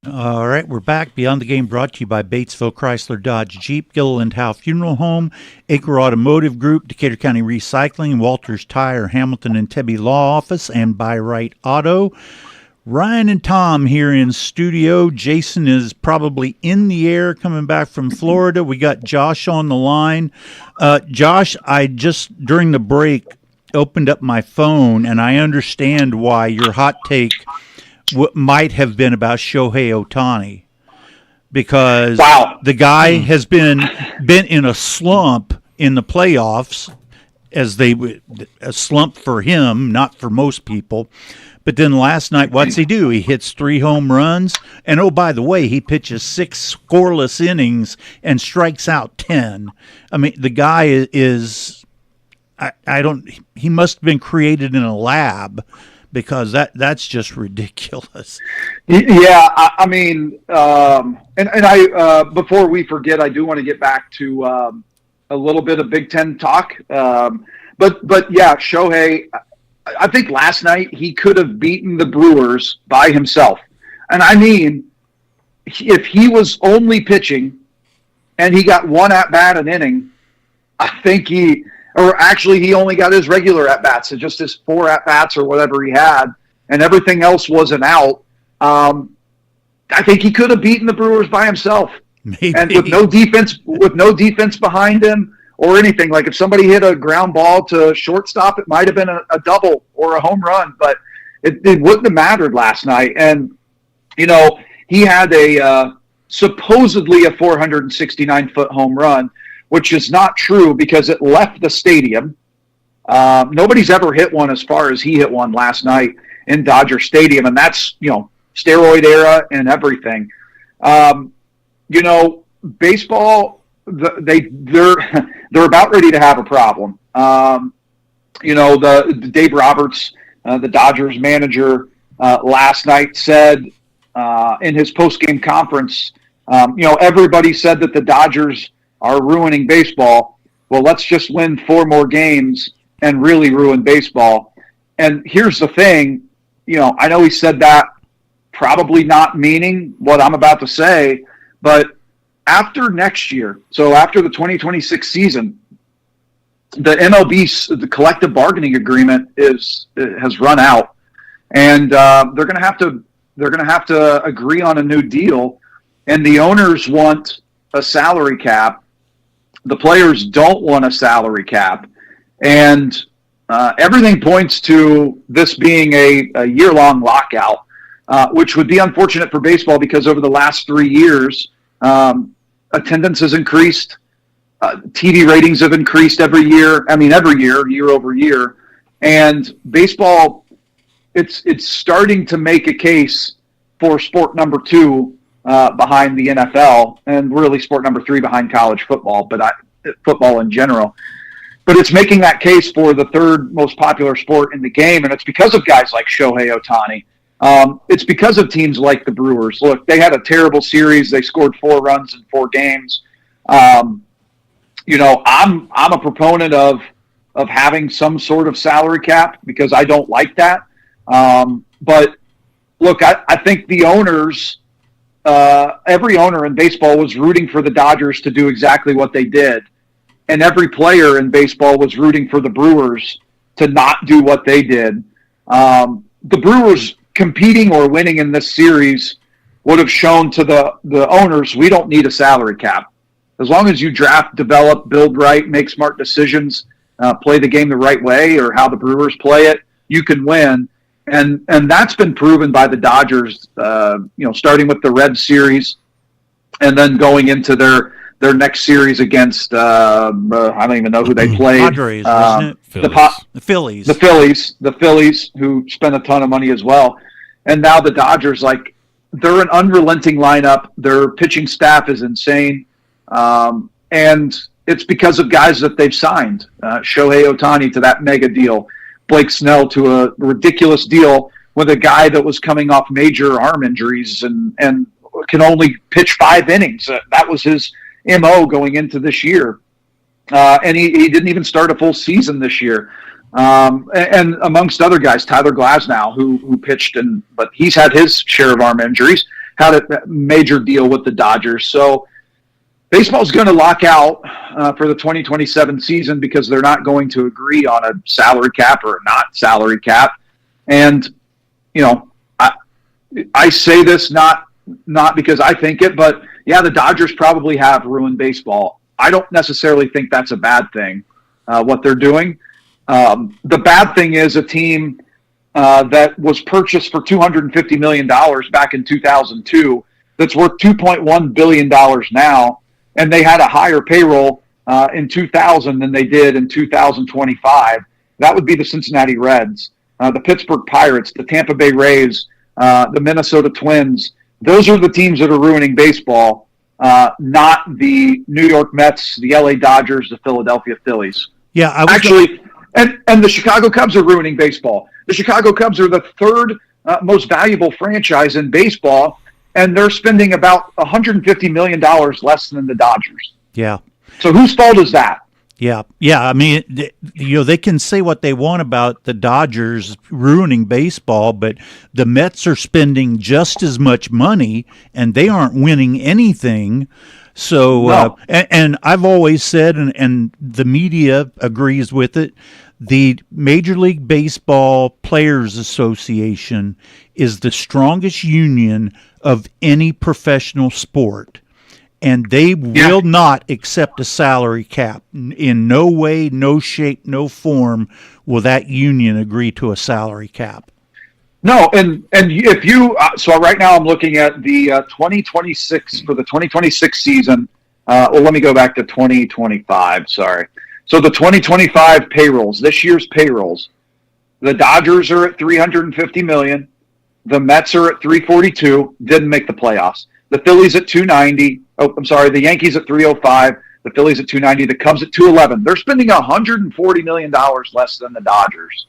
All right, we're back. Beyond the Game brought to you by Batesville Chrysler Dodge Jeep, Gilliland Howe Funeral Home, Acre Automotive Group, Decatur County Recycling, Walters Tire, Hamilton and Tebby Law Office, and By Right Auto. Ryan and Tom here in studio. Jason is probably in the air coming back from Florida. We got Josh on the line. Josh, I just, during the break, opened up my phone, and I understand why your hot take might have been about Shohei Ohtani, because the guy has been in a slump in the playoffs, a slump for him, not for most people. But then last night, what's he do? He hits 3 home runs, and oh, by the way, he pitches 6 scoreless innings and strikes out 10. I mean, the guy is he must have been created in a lab, because that's just ridiculous. Yeah, I mean, and I before we forget, I do want to get back to a little bit of Big Ten talk. But yeah, Shohei, I think last night he could have beaten the Brewers by himself. And I mean, if he was only pitching and he got 1 at-bat an inning, I think he only got his regular at-bats, so just his 4 at-bats or whatever he had, and everything else was an out. I think he could have beaten the Brewers by himself. Maybe. And with no defense behind him or anything. Like if somebody hit a ground ball to shortstop, it might have been a double or a home run, but it wouldn't have mattered last night. And, you know, he had supposedly a 469-foot home run, which is not true because it left the stadium. Nobody's ever hit one as far as he hit one last night in Dodger Stadium, and that's, you know, steroid era and everything. You know, baseball, they're about ready to have a problem. You know, the Dave Roberts, the Dodgers manager, last night said in his post-game conference, you know, everybody said that the Dodgers are ruining baseball. Well, let's just win 4 more games and really ruin baseball. And here's the thing, you know, I know he said that probably not meaning what I'm about to say, but after next year, so after the 2026 season, the MLB's the collective bargaining agreement has run out, and they're going to have to agree on a new deal, and the owners want a salary cap. The players don't want a salary cap, and everything points to this being a year-long lockout, which would be unfortunate for baseball because over the last 3 years, attendance has increased, TV ratings have increased every year. I mean, every year, year over year, and baseball, it's starting to make a case for sport number 2 behind the NFL, and really sport number 3 behind college football, but football in general. But it's making that case for the 3rd most popular sport in the game, and it's because of guys like Shohei Ohtani. It's because of teams like the Brewers. Look, they had a terrible series. They scored 4 runs in 4 games. You know, I'm a proponent of having some sort of salary cap because I don't like that. But look, I think the owners, every owner in baseball was rooting for the Dodgers to do exactly what they did. And every player in baseball was rooting for the Brewers to not do what they did. The Brewers competing or winning in this series would have shown to the owners, we don't need a salary cap. As long as you draft, develop, build right, make smart decisions, play the game the right way or how the Brewers play it, you can win. And that's been proven by the Dodgers, you know, starting with the Red Series and then going into their next series against, I don't even know who they played. Padres, wasn't it? The Phillies. The Phillies, who spent a ton of money as well. And now the Dodgers, like, they're an unrelenting lineup. Their pitching staff is insane. And it's because of guys that they've signed. Shohei Ohtani to that mega deal. Blake Snell to a ridiculous deal with a guy that was coming off major arm injuries and can only pitch 5 innings. That was his MO going into this year. And he didn't even start a full season this year. And amongst other guys, Tyler Glasnow, who pitched, but he's had his share of arm injuries. had a major deal with the Dodgers. So baseball's going to lock out for the 2027 season because they're not going to agree on a salary cap or not salary cap. And, I say this not because I think it, but yeah, the Dodgers probably have ruined baseball. I don't necessarily think that's a bad thing, what they're doing. The bad thing is a team that was purchased for $250 million back in 2002 that's worth $2.1 billion now, and they had a higher payroll in 2000 than they did in 2025. That would be the Cincinnati Reds, the Pittsburgh Pirates, the Tampa Bay Rays, the Minnesota Twins. Those are the teams that are ruining baseball, not the New York Mets, the LA Dodgers, the Philadelphia Phillies. Yeah, and the Chicago Cubs are ruining baseball. The Chicago Cubs are the third most valuable franchise in baseball, and they're spending about $150 million less than the Dodgers. Yeah. So whose fault is that? Yeah. I mean, they can say what they want about the Dodgers ruining baseball, but the Mets are spending just as much money, and they aren't winning anything. So, No. And I've always said, and the media agrees with it, the Major League Baseball Players Association is the strongest union of any professional sport. And they will not accept a salary cap. In no way, no shape, no form will that union agree to a salary cap. No, and if you so right now I'm looking at the 2026 for the 2026 season. Well, let me go back to 2025. Sorry. So the 2025 payrolls, this year's payrolls, the Dodgers are at $350 million. The Mets are at $342. Didn't make the playoffs. The Phillies at $290. Oh, I'm sorry. The Yankees at $305. The Phillies at $290. The Cubs at $211. They're spending $140 million less than the Dodgers.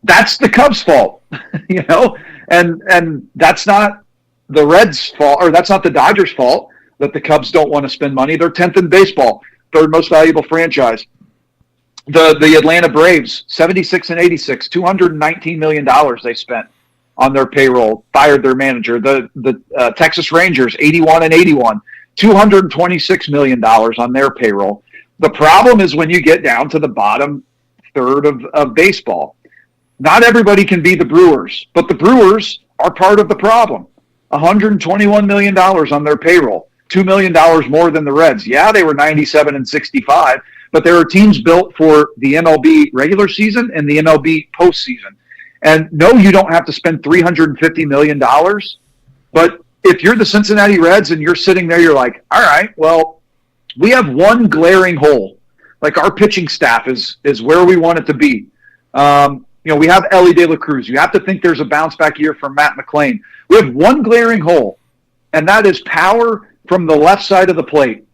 That's the Cubs' fault, and that's not the Reds' fault, or that's not the Dodgers' fault that the Cubs don't want to spend money. They're 10th in baseball, third most valuable franchise. The Atlanta Braves, 76 and 86, $219 million they spent on their payroll, fired their manager. The Texas Rangers, 81 and 81, $226 million on their payroll. The problem is when you get down to the bottom third of baseball. Not everybody can be the Brewers, but the Brewers are part of the problem. $121 million on their payroll, $2 million more than the Reds. Yeah, they were 97 and 65, but there are teams built for the MLB regular season and the MLB postseason. And no, you don't have to spend $350 million, but if you're the Cincinnati Reds and you're sitting there, you're like, all right, well, we have one glaring hole. Like our pitching staff is where we want it to be. We have Elly De La Cruz. You have to think there's a bounce back year from Matt McLain. We have one glaring hole, and that is power from the left side of the plate.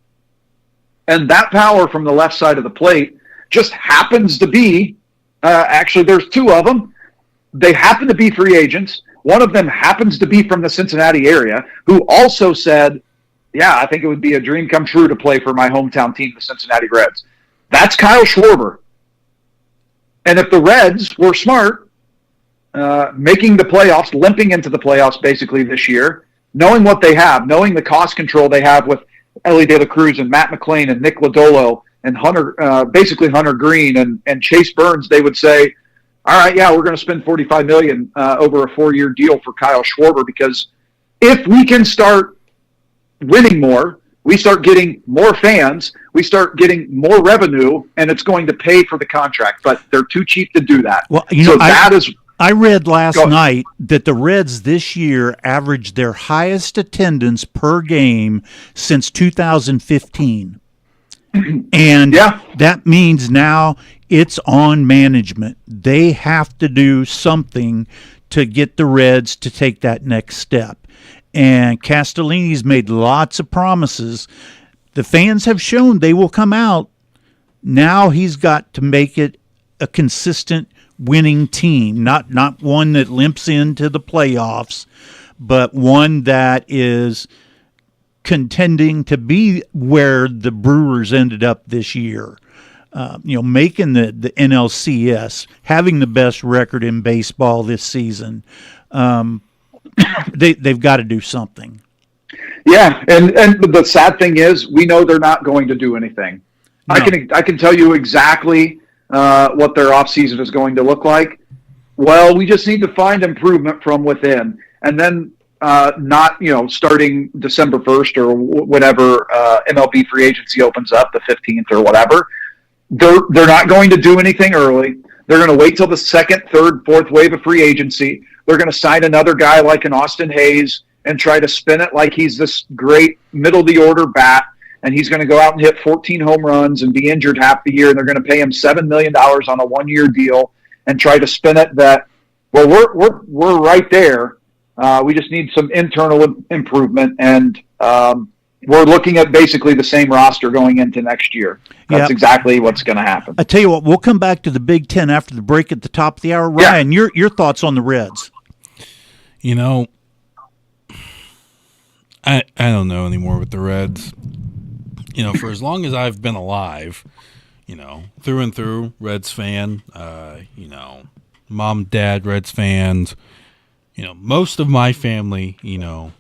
And that power from the left side of the plate just happens to be, actually there's two of them. They happen to be free agents. One of them happens to be from the Cincinnati area, who also said, yeah, I think it would be a dream come true to play for my hometown team, the Cincinnati Reds. That's Kyle Schwarber. And if the Reds were smart, making the playoffs, limping into the playoffs basically this year, knowing what they have, knowing the cost control they have with Elly De La Cruz and Matt McLain and Nick Lodolo and basically Hunter Green and Chase Burns, they would say, all right, yeah, we're going to spend $45 million over a 4-year deal for Kyle Schwarber, because if we can start winning more, we start getting more fans, we start getting more revenue, and it's going to pay for the contract. But they're too cheap to do that. Well, I read last night that the Reds this year averaged their highest attendance per game since 2015. And that means now it's on management. They have to do something to get the Reds to take that next step. And Castellini's made lots of promises. The fans have shown they will come out. Now he's got to make it a consistent winning team, not one that limps into the playoffs, but one that is contending to be where the Brewers ended up this year. Making the NLCS, having the best record in baseball this season. they've got to do something. Yeah, and the sad thing is, we know they're not going to do anything. No. I can tell you exactly what their offseason is going to look like. Well, we just need to find improvement from within, and then not starting December 1st or whatever MLB free agency opens up, the 15th or whatever. They're not going to do anything early. They're going to wait till the second, third, fourth wave of free agency. They're going to sign another guy like an Austin Hayes and try to spin it like he's this great middle-of-the-order bat, and he's going to go out and hit 14 home runs and be injured half the year, and they're going to pay him $7 million on a one-year deal and try to spin it that, well, we're right there. We just need some internal improvement, and we're looking at basically the same roster going into next year. That's exactly what's going to happen. I tell you what, we'll come back to the Big Ten after the break at the top of the hour. Ryan, your thoughts on the Reds? I don't know anymore with the Reds. For as long as I've been alive, through and through, Reds fan, mom, dad, Reds fans, most of my family, I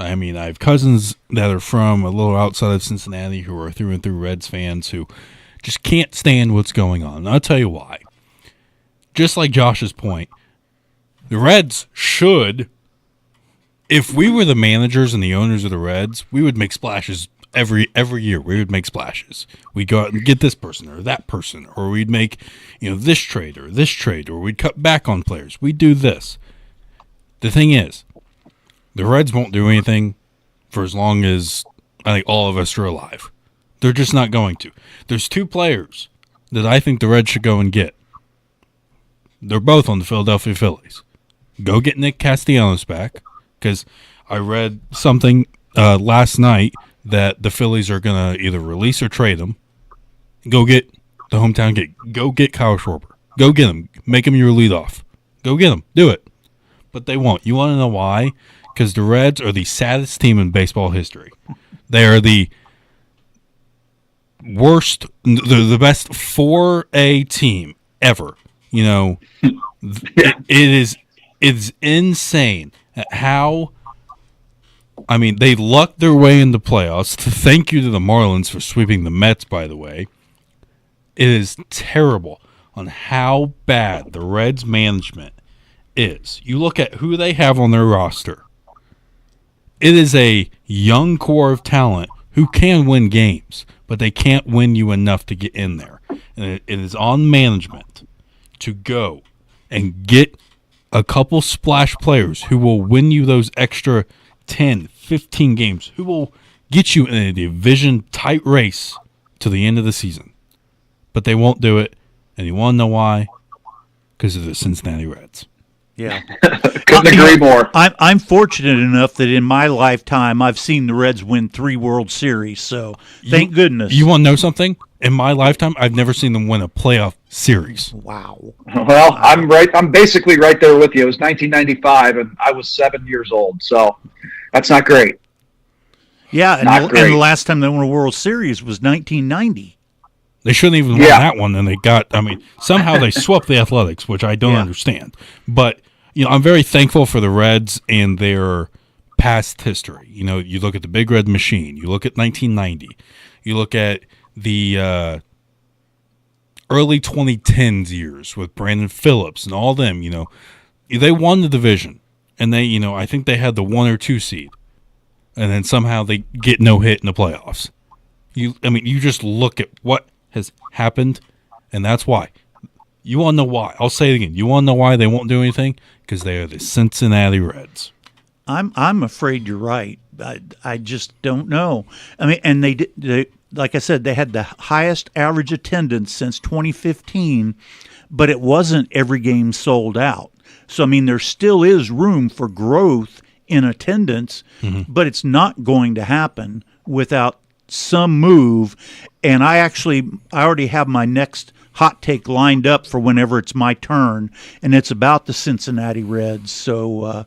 have cousins that are from a little outside of Cincinnati who are through and through Reds fans who just can't stand what's going on. And I'll tell you why. Just like Josh's point, the Reds should, if we were the managers and the owners of the Reds, we would make splashes every year. We would make splashes. We'd go out and get this person or that person, or we'd make, this trade, or we'd cut back on players. We'd do this. The thing is, the Reds won't do anything for as long as I think all of us are alive. They're just not going to. There's two players that I think the Reds should go and get. They're both on the Philadelphia Phillies. Go get Nick Castellanos back, because I read something last night that the Phillies are going to either release or trade him. Go get the hometown gig. Go get Kyle Schwarber. Go get him. Make him your leadoff. Go get him. Do it. But they won't. You want to know why? Because the Reds are the saddest team in baseball history. They are the worst, the best 4A team ever. It's insane how, they lucked their way into playoffs. Thank you to the Marlins for sweeping the Mets, by the way. It is terrible on how bad the Reds management is. You look at who they have on their roster. It is a young core of talent who can win games, but they can't win you enough to get in there. And it is on management to go and get a couple splash players who will win you those extra 10, 15 games, who will get you in a division tight race to the end of the season. But they won't do it, and you want to know why? Because of the Cincinnati Reds. Yeah. Couldn't agree more. I'm fortunate enough that in my lifetime I've seen the Reds win 3 World Series, so thank goodness. You want to know something? In my lifetime, I've never seen them win a playoff series. Wow. Well, I'm right. I'm basically right there with you. It was 1995, and I was 7 years old, so that's not great. Yeah, and the last time they won a World Series was 1990. They shouldn't even won that one, and they got. Somehow they swept the Athletics, which I don't understand. But I'm very thankful for the Reds and their past history. You look at the Big Red Machine. You look at 1990. You look at the early 2010s years with Brandon Phillips and all them. They won the division, and they, I think they had the 1 or 2 seed, and then somehow they get no hit in the playoffs. You just look at what has happened, and that's why. You want to know why? I'll say it again. You want to know why they won't do anything? Because they are the Cincinnati Reds. I'm afraid you're right. I just don't know. And they like I said, they had the highest average attendance since 2015, but it wasn't every game sold out. So there still is room for growth in attendance, but it's not going to happen without some move. And I already have my next hot take lined up for whenever it's my turn, and it's about the Cincinnati Reds. So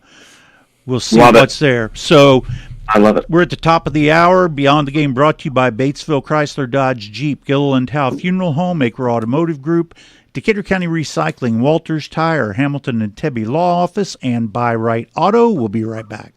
we'll see what's there. So I love it. We're at the top of the hour. Beyond the Game brought to you by Batesville Chrysler Dodge Jeep, Gilliland Howe Funeral Home, Acre Automotive Group, Decatur County Recycling, Walters Tire, Hamilton and Tebby Law Office, and Buy Right Auto. We'll be right back.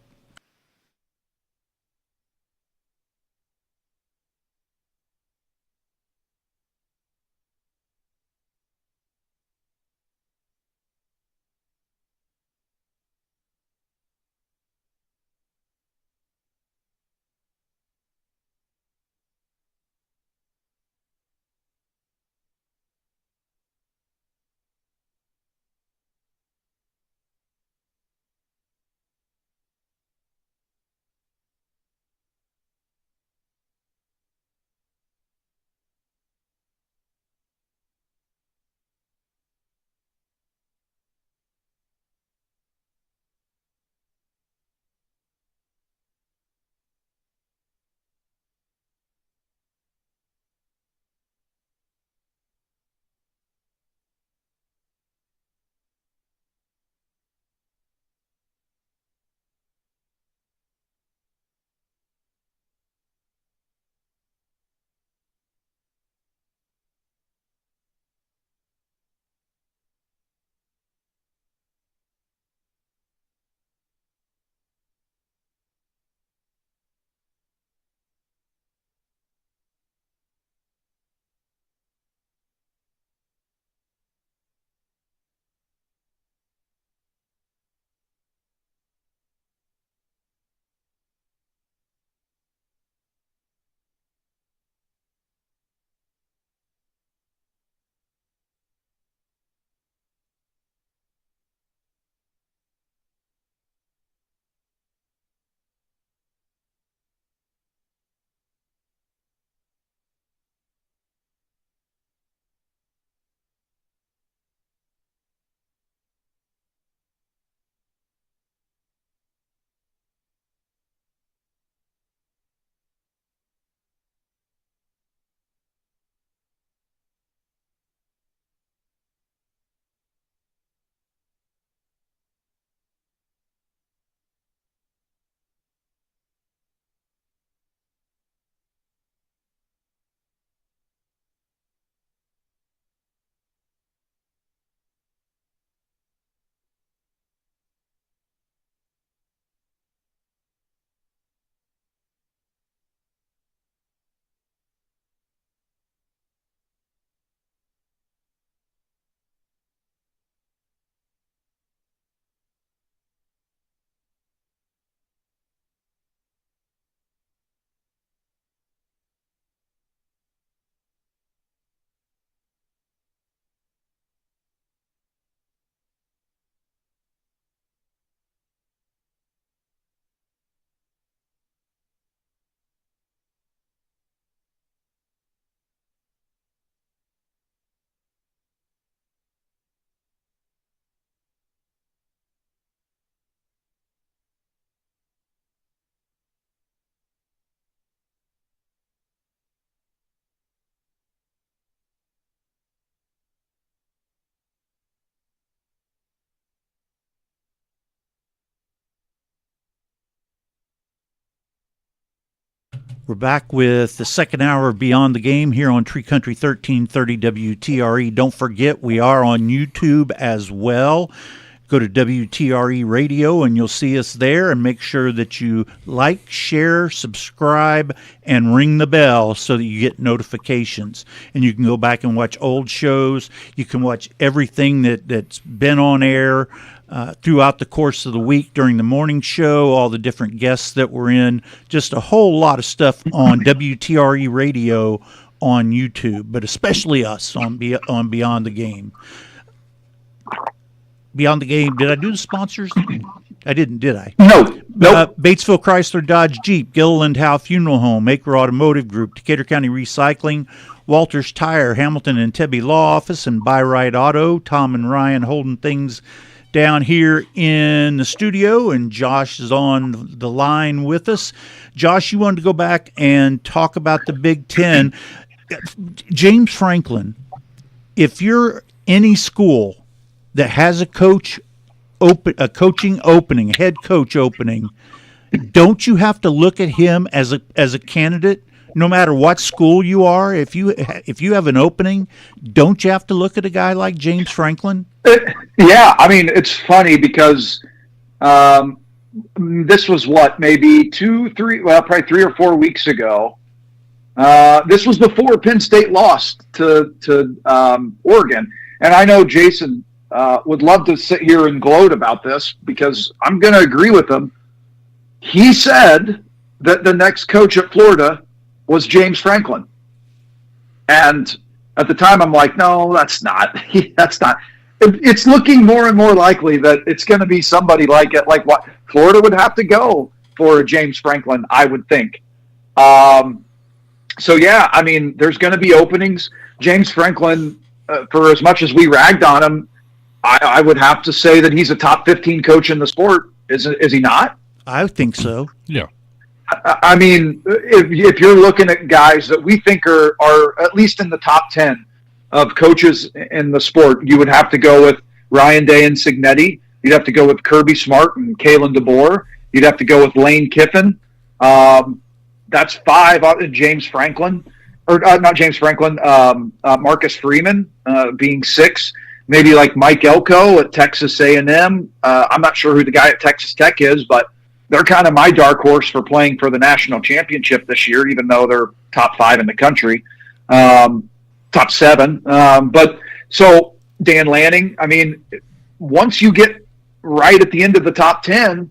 We're back with the second hour of Beyond the Game here on Tree Country 1330 WTRE. Don't forget, we are on YouTube as well. Go to WTRE Radio and you'll see us there, and make sure that you like, share, subscribe, and ring the bell so that you get notifications. And you can go back and watch old shows. You can watch everything that's been on air throughout the course of the week during the morning show, all the different guests that were in, just a whole lot of stuff on WTRE Radio on YouTube, but especially us on Beyond the Game. Beyond the Game, did I do the sponsors? I didn't, did I? No. Nope. Batesville Chrysler Dodge Jeep, Gilliland Howe Funeral Home, Acre Automotive Group, Decatur County Recycling, Walters Tire, Hamilton and Tebby Law Office, and Buy Right Auto. Tom and Ryan holding things down here in the studio, and Josh is on the line with us. Josh, you wanted to go back and talk about the Big Ten. James Franklin, if you're any school that has a coaching opening, a head coach opening, don't you have to look at him as a candidate no matter what school you are, if you have an opening, don't you have to look at a guy like James Franklin? Yeah, I mean, it's funny because this was maybe probably 3 or 4 weeks ago. This was before Penn State lost to Oregon, and I know Jason would love to sit here and gloat about this because I'm going to agree with him. He said that the next coach at Florida was James Franklin, and at the time I'm like, no, that's not. That's not. It's looking more and more likely that it's going to be somebody like what Florida would have to go for James Franklin, I would think. So yeah, I mean, there's going to be openings. James Franklin, for as much as we ragged on him, I would have to say that he's a top 15 coach in the sport. Is he not? I think so. Yeah. I mean, if you're looking at guys that we think are at least in the top 10 of coaches in the sport, you would have to go with Ryan Day and Signetti. You'd have to go with Kirby Smart and Kalen DeBoer. You'd have to go with Lane Kiffin. That's 5. James Franklin, or not James Franklin. Marcus Freeman being 6. Maybe like Mike Elko at Texas A&M. I'm not sure who the guy at Texas Tech is, but they're kind of my dark horse for playing for the national championship this year, even though they're top 5 in the country, top 7. But so Dan Lanning, I mean, once you get right at the end of the top 10,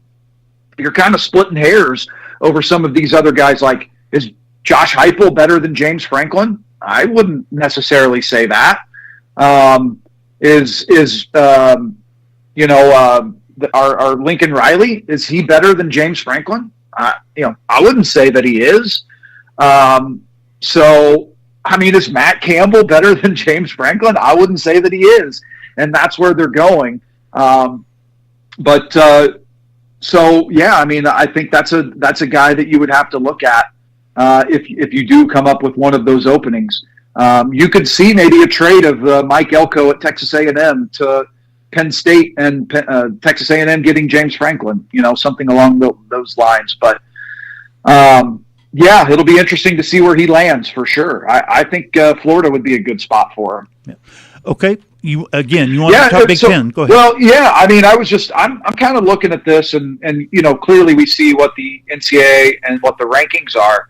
you're kind of splitting hairs over some of these other guys. Like, is Josh Heupel better than James Franklin? I wouldn't necessarily say that. Our Lincoln Riley, is he better than James Franklin? I wouldn't say that he is. So, I mean, is Matt Campbell better than James Franklin? I wouldn't say that he is, and that's where they're going. So yeah, I mean, I think that's a guy that you would have to look at if you do come up with one of those openings. You could see maybe a trade of Mike Elko at Texas A&M to Penn State and Texas A&M getting James Franklin, something along those lines. But yeah, it'll be interesting to see where he lands for sure. I think Florida would be a good spot for him. Yeah. Okay. You want to talk Big Ten? Go ahead. Well, yeah. I mean, I'm kind of looking at this, and clearly we see what the NCAA and what the rankings are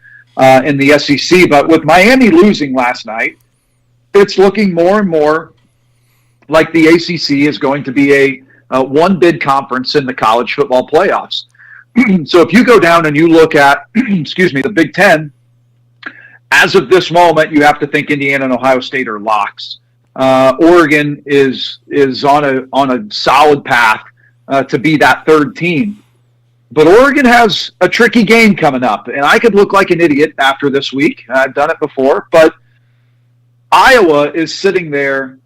in the SEC. But with Miami losing last night, it's looking more and more like the ACC is going to be a one-bid conference in the college football playoffs. So if you go down and you look at, the Big Ten, as of this moment, you have to think Indiana and Ohio State are locks. Oregon is on a solid path to be that third team. But Oregon has a tricky game coming up, and I could look like an idiot after this week. I've done it before, but Iowa is sitting there,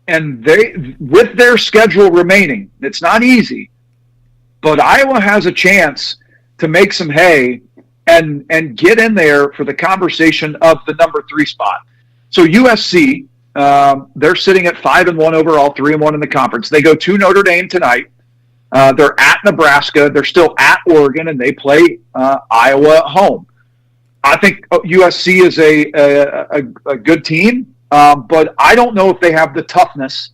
and with their schedule remaining, it's not easy, but Iowa has a chance to make some hay and get in there for the conversation of the number 3 spot. So USC, they're sitting at 5-1 overall, 3-1 in the conference. They go to Notre Dame tonight. They're at Nebraska. They're still at Oregon, and they play Iowa at home. I think USC is a good team, but I don't know if they have the toughness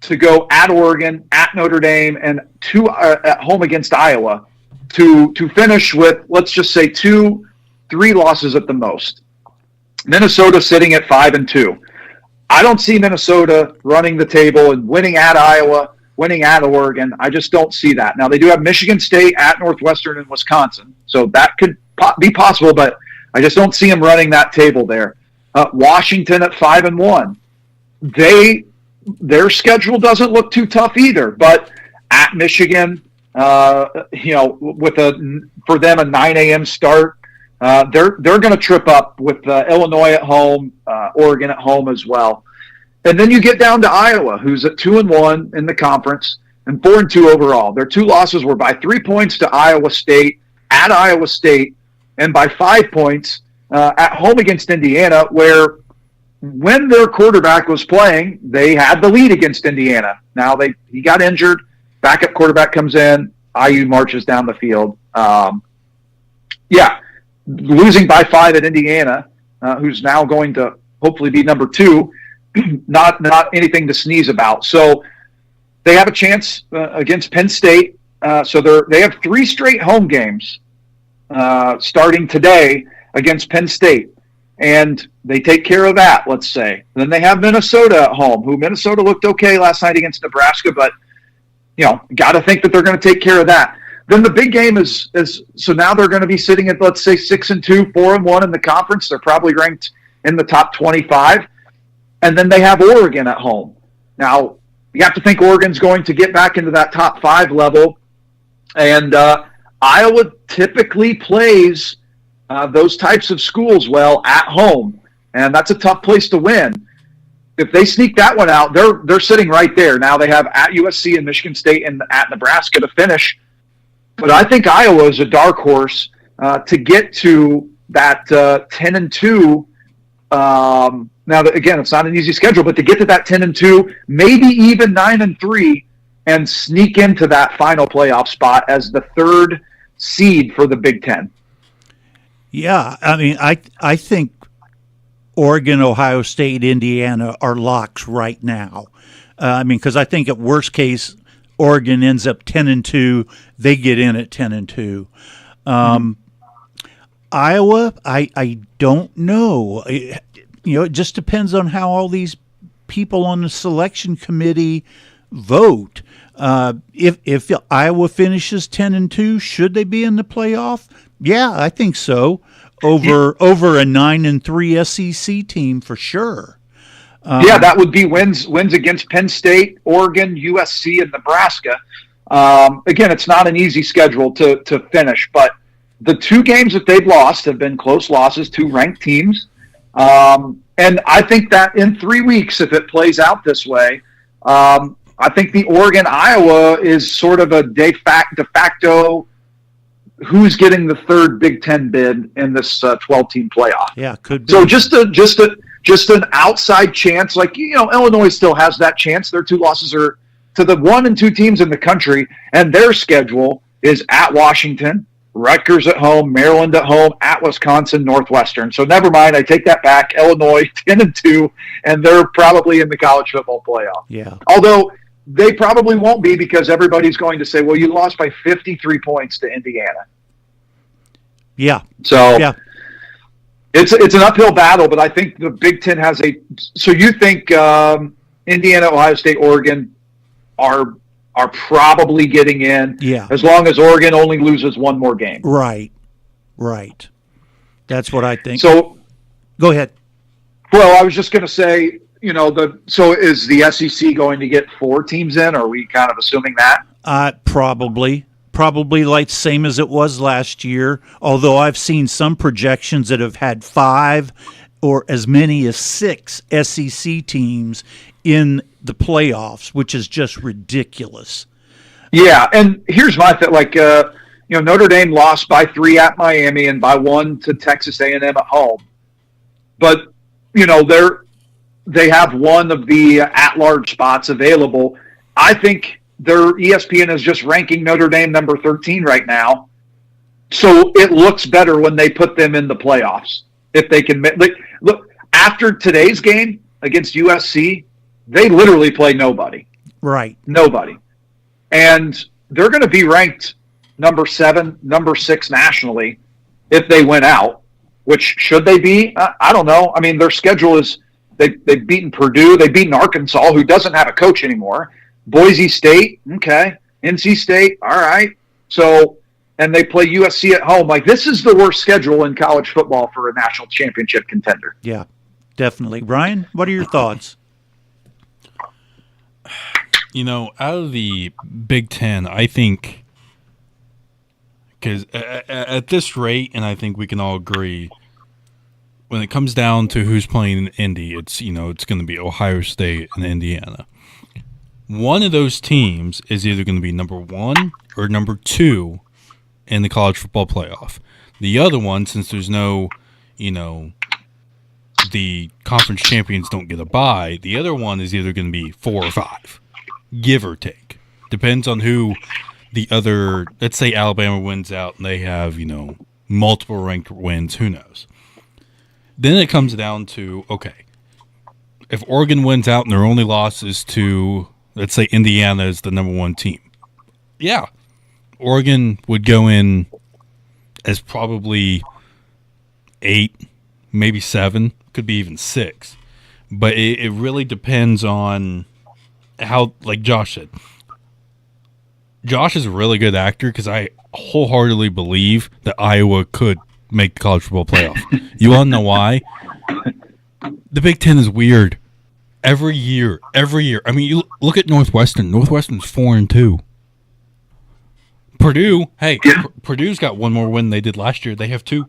to go at Oregon, at Notre Dame, and at home against Iowa to finish with, let's just say, 2-3 losses at the most. Minnesota sitting at 5-2. I don't see Minnesota running the table and winning at Iowa, winning at Oregon. I just don't see that. Now, they do have Michigan State, at Northwestern, and Wisconsin, so that could be possible, but I just don't see them running that table there. Washington at 5-1. Their schedule doesn't look too tough either, but at Michigan, with for them a 9 a.m. start, they're going to trip up with Illinois at home, Oregon at home as well. And then you get down to Iowa, who's at 2-1 in the conference and 4-2 overall. Their 2 losses were by 3 points to Iowa State, at Iowa State, and by 5 points at home against Indiana, where when their quarterback was playing, they had the lead against Indiana. Now he got injured, backup quarterback comes in, IU marches down the field. losing by 5 at Indiana, who's now going to hopefully be number 2, not anything to sneeze about. So they have a chance against Penn State. So they have 3 straight home games starting today against Penn State. And they take care of that, let's say. Then they have Minnesota at home, who Minnesota looked okay last night against Nebraska, but, got to think that they're going to take care of that. Then the big game is so now they're going to be sitting at, let's say, 6-2, 4-1 in the conference. They're probably ranked in the top 25. And then they have Oregon at home. Now, you have to think Oregon's going to get back into that top 5 level. And Iowa typically plays those types of schools well at home, and that's a tough place to win. If they sneak that one out, they're sitting right there. Now they have at USC and Michigan State and at Nebraska to finish. But I think Iowa is a dark horse to get to that 10-2. Now, again, it's not an easy schedule, but to get to that 10-2, maybe even 9-3, and sneak into that final playoff spot as the 3rd seed for the Big Ten. Yeah, I mean, I think Oregon, Ohio State, Indiana are locks right now. Because I think at worst case, Oregon ends up 10-2. They get in at 10-2. Iowa, I don't know. It just depends on how all these people on the selection committee vote. If Iowa finishes 10-2, should they be in the playoff? Yeah, I think so. Over a 9-3 SEC team for sure. That would be wins against Penn State, Oregon, USC, and Nebraska. Again, it's not an easy schedule to finish, but the 2 games that they've lost have been close losses to ranked teams. And I think that in 3 weeks, if it plays out this way, I think the Oregon-Iowa is sort of a de facto who's getting the 3rd Big Ten bid in this 12-team playoff. Yeah, could be. So just an outside chance, like, Illinois still has that chance. Their 2 losses are to the 1 and 2 teams in the country, and their schedule is at Washington, Rutgers at home, Maryland at home, at Wisconsin, Northwestern. So never mind, I take that back. Illinois 10-2, and they're probably in the college football playoff. Yeah. Although they probably won't be, because everybody's going to say, well, you lost by 53 points to Indiana. Yeah. So yeah. It's an uphill battle, but I think the Big Ten has a – so you think Indiana, Ohio State, Oregon are probably getting in, as long as Oregon only loses 1 more game. Right. That's what I think. So go ahead. Well, I was just going to say, so is the SEC going to get 4 teams in? Or are we kind of assuming that? Probably like same as it was last year, although I've seen some projections that have had 5 or as many as 6 SEC teams in the playoffs, which is just ridiculous. Yeah, and here's my thing. Notre Dame lost by 3 at Miami and by 1 to Texas A&M at home. But, they have one of the at-large spots available. I think their ESPN is just ranking Notre Dame number 13 right now. So it looks better when they put them in the playoffs. If they can look after today's game against USC, they literally play nobody. Right. Nobody. And they're going to be ranked number 7, number 6 nationally if they win out, which should they be? I don't know. I mean, their schedule is they've beaten Purdue. They've beaten Arkansas, who doesn't have a coach anymore. Boise State, okay. NC State, all right. So, and they play USC at home. This is the worst schedule in college football for a national championship contender. Yeah, definitely. Ryan, what are your thoughts? Out of the Big Ten, I think, because at this rate, and I think we can all agree, when it comes down to who's playing in Indy, it's going to be Ohio State and Indiana. One of those teams is either going to be number 1 or number 2 in the college football playoff. The other one, since there's no, the conference champions don't get a bye, the other one is either going to be 4 or 5, give or take. Depends on who the other, let's say Alabama wins out and they have, multiple ranked wins. Who knows? Then it comes down to, okay, if Oregon wins out and their only loss is to, let's say, Indiana is the number one team. Yeah, Oregon would go in as probably 8, maybe 7, could be even 6. But it really depends on how, like Josh said, Josh is a really good actor because I wholeheartedly believe that Iowa could make the college football playoff. You want to know why? The Big Ten is weird. Every year. I mean, you look at Northwestern. Northwestern's 4-2. Purdue, hey, Purdue's got one more win than they did last year. They have 2.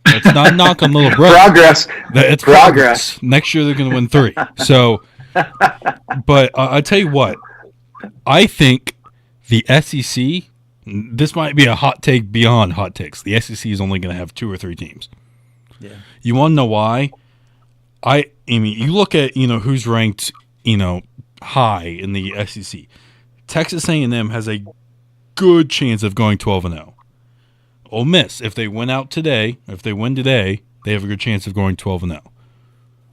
It's not a knock on little brother. Progress. It's progress. Next year they're going to win 3. So, but I tell you what, I think the SEC. This might be a hot take beyond hot takes. The SEC is only going to have 2 or 3 teams. Yeah. You want to know why? I mean, you look at who's ranked high in the SEC. Texas A&M has a good chance of going 12-0. Ole Miss, if they win today, they have a good chance of going 12-0.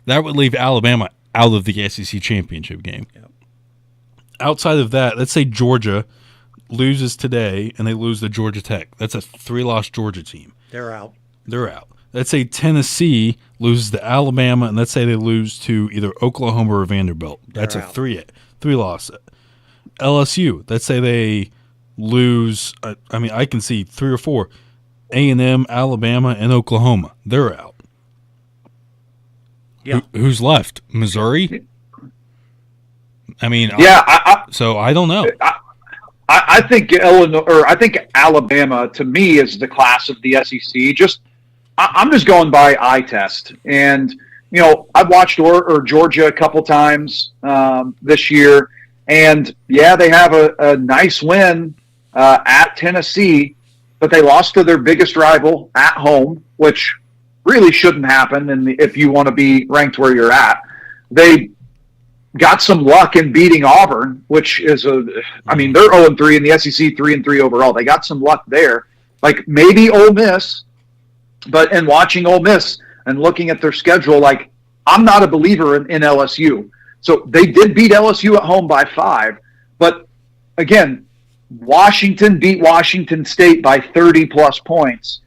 That would leave Alabama out of the SEC championship game. Yep. Outside of that, let's say Georgia loses today and they lose to Georgia Tech. That's a 3-loss Georgia team. They're out. Let's say Tennessee loses to Alabama, and let's say they lose to either Oklahoma or Vanderbilt. That's They're a out. 3-loss. LSU, let's say they lose. I can see 3 or 4. A&M, Alabama, and Oklahoma. They're out. Yeah. Who's left? Missouri? I mean, Yeah, so I don't know. I think I think Alabama to me is the class of the SEC. I'm just going by eye test, and I've watched Georgia a couple times this year, and yeah, they have a nice win at Tennessee, but they lost to their biggest rival at home, which really shouldn't happen. And if you want to be ranked where you're at, they got some luck in beating Auburn, which is they're 0-3 in the SEC, 3-3 overall. They got some luck there. Like maybe Ole Miss, but in watching Ole Miss and looking at their schedule, like I'm not a believer in LSU. So they did beat LSU at home by 5, but again, Washington beat Washington State by 30 plus points,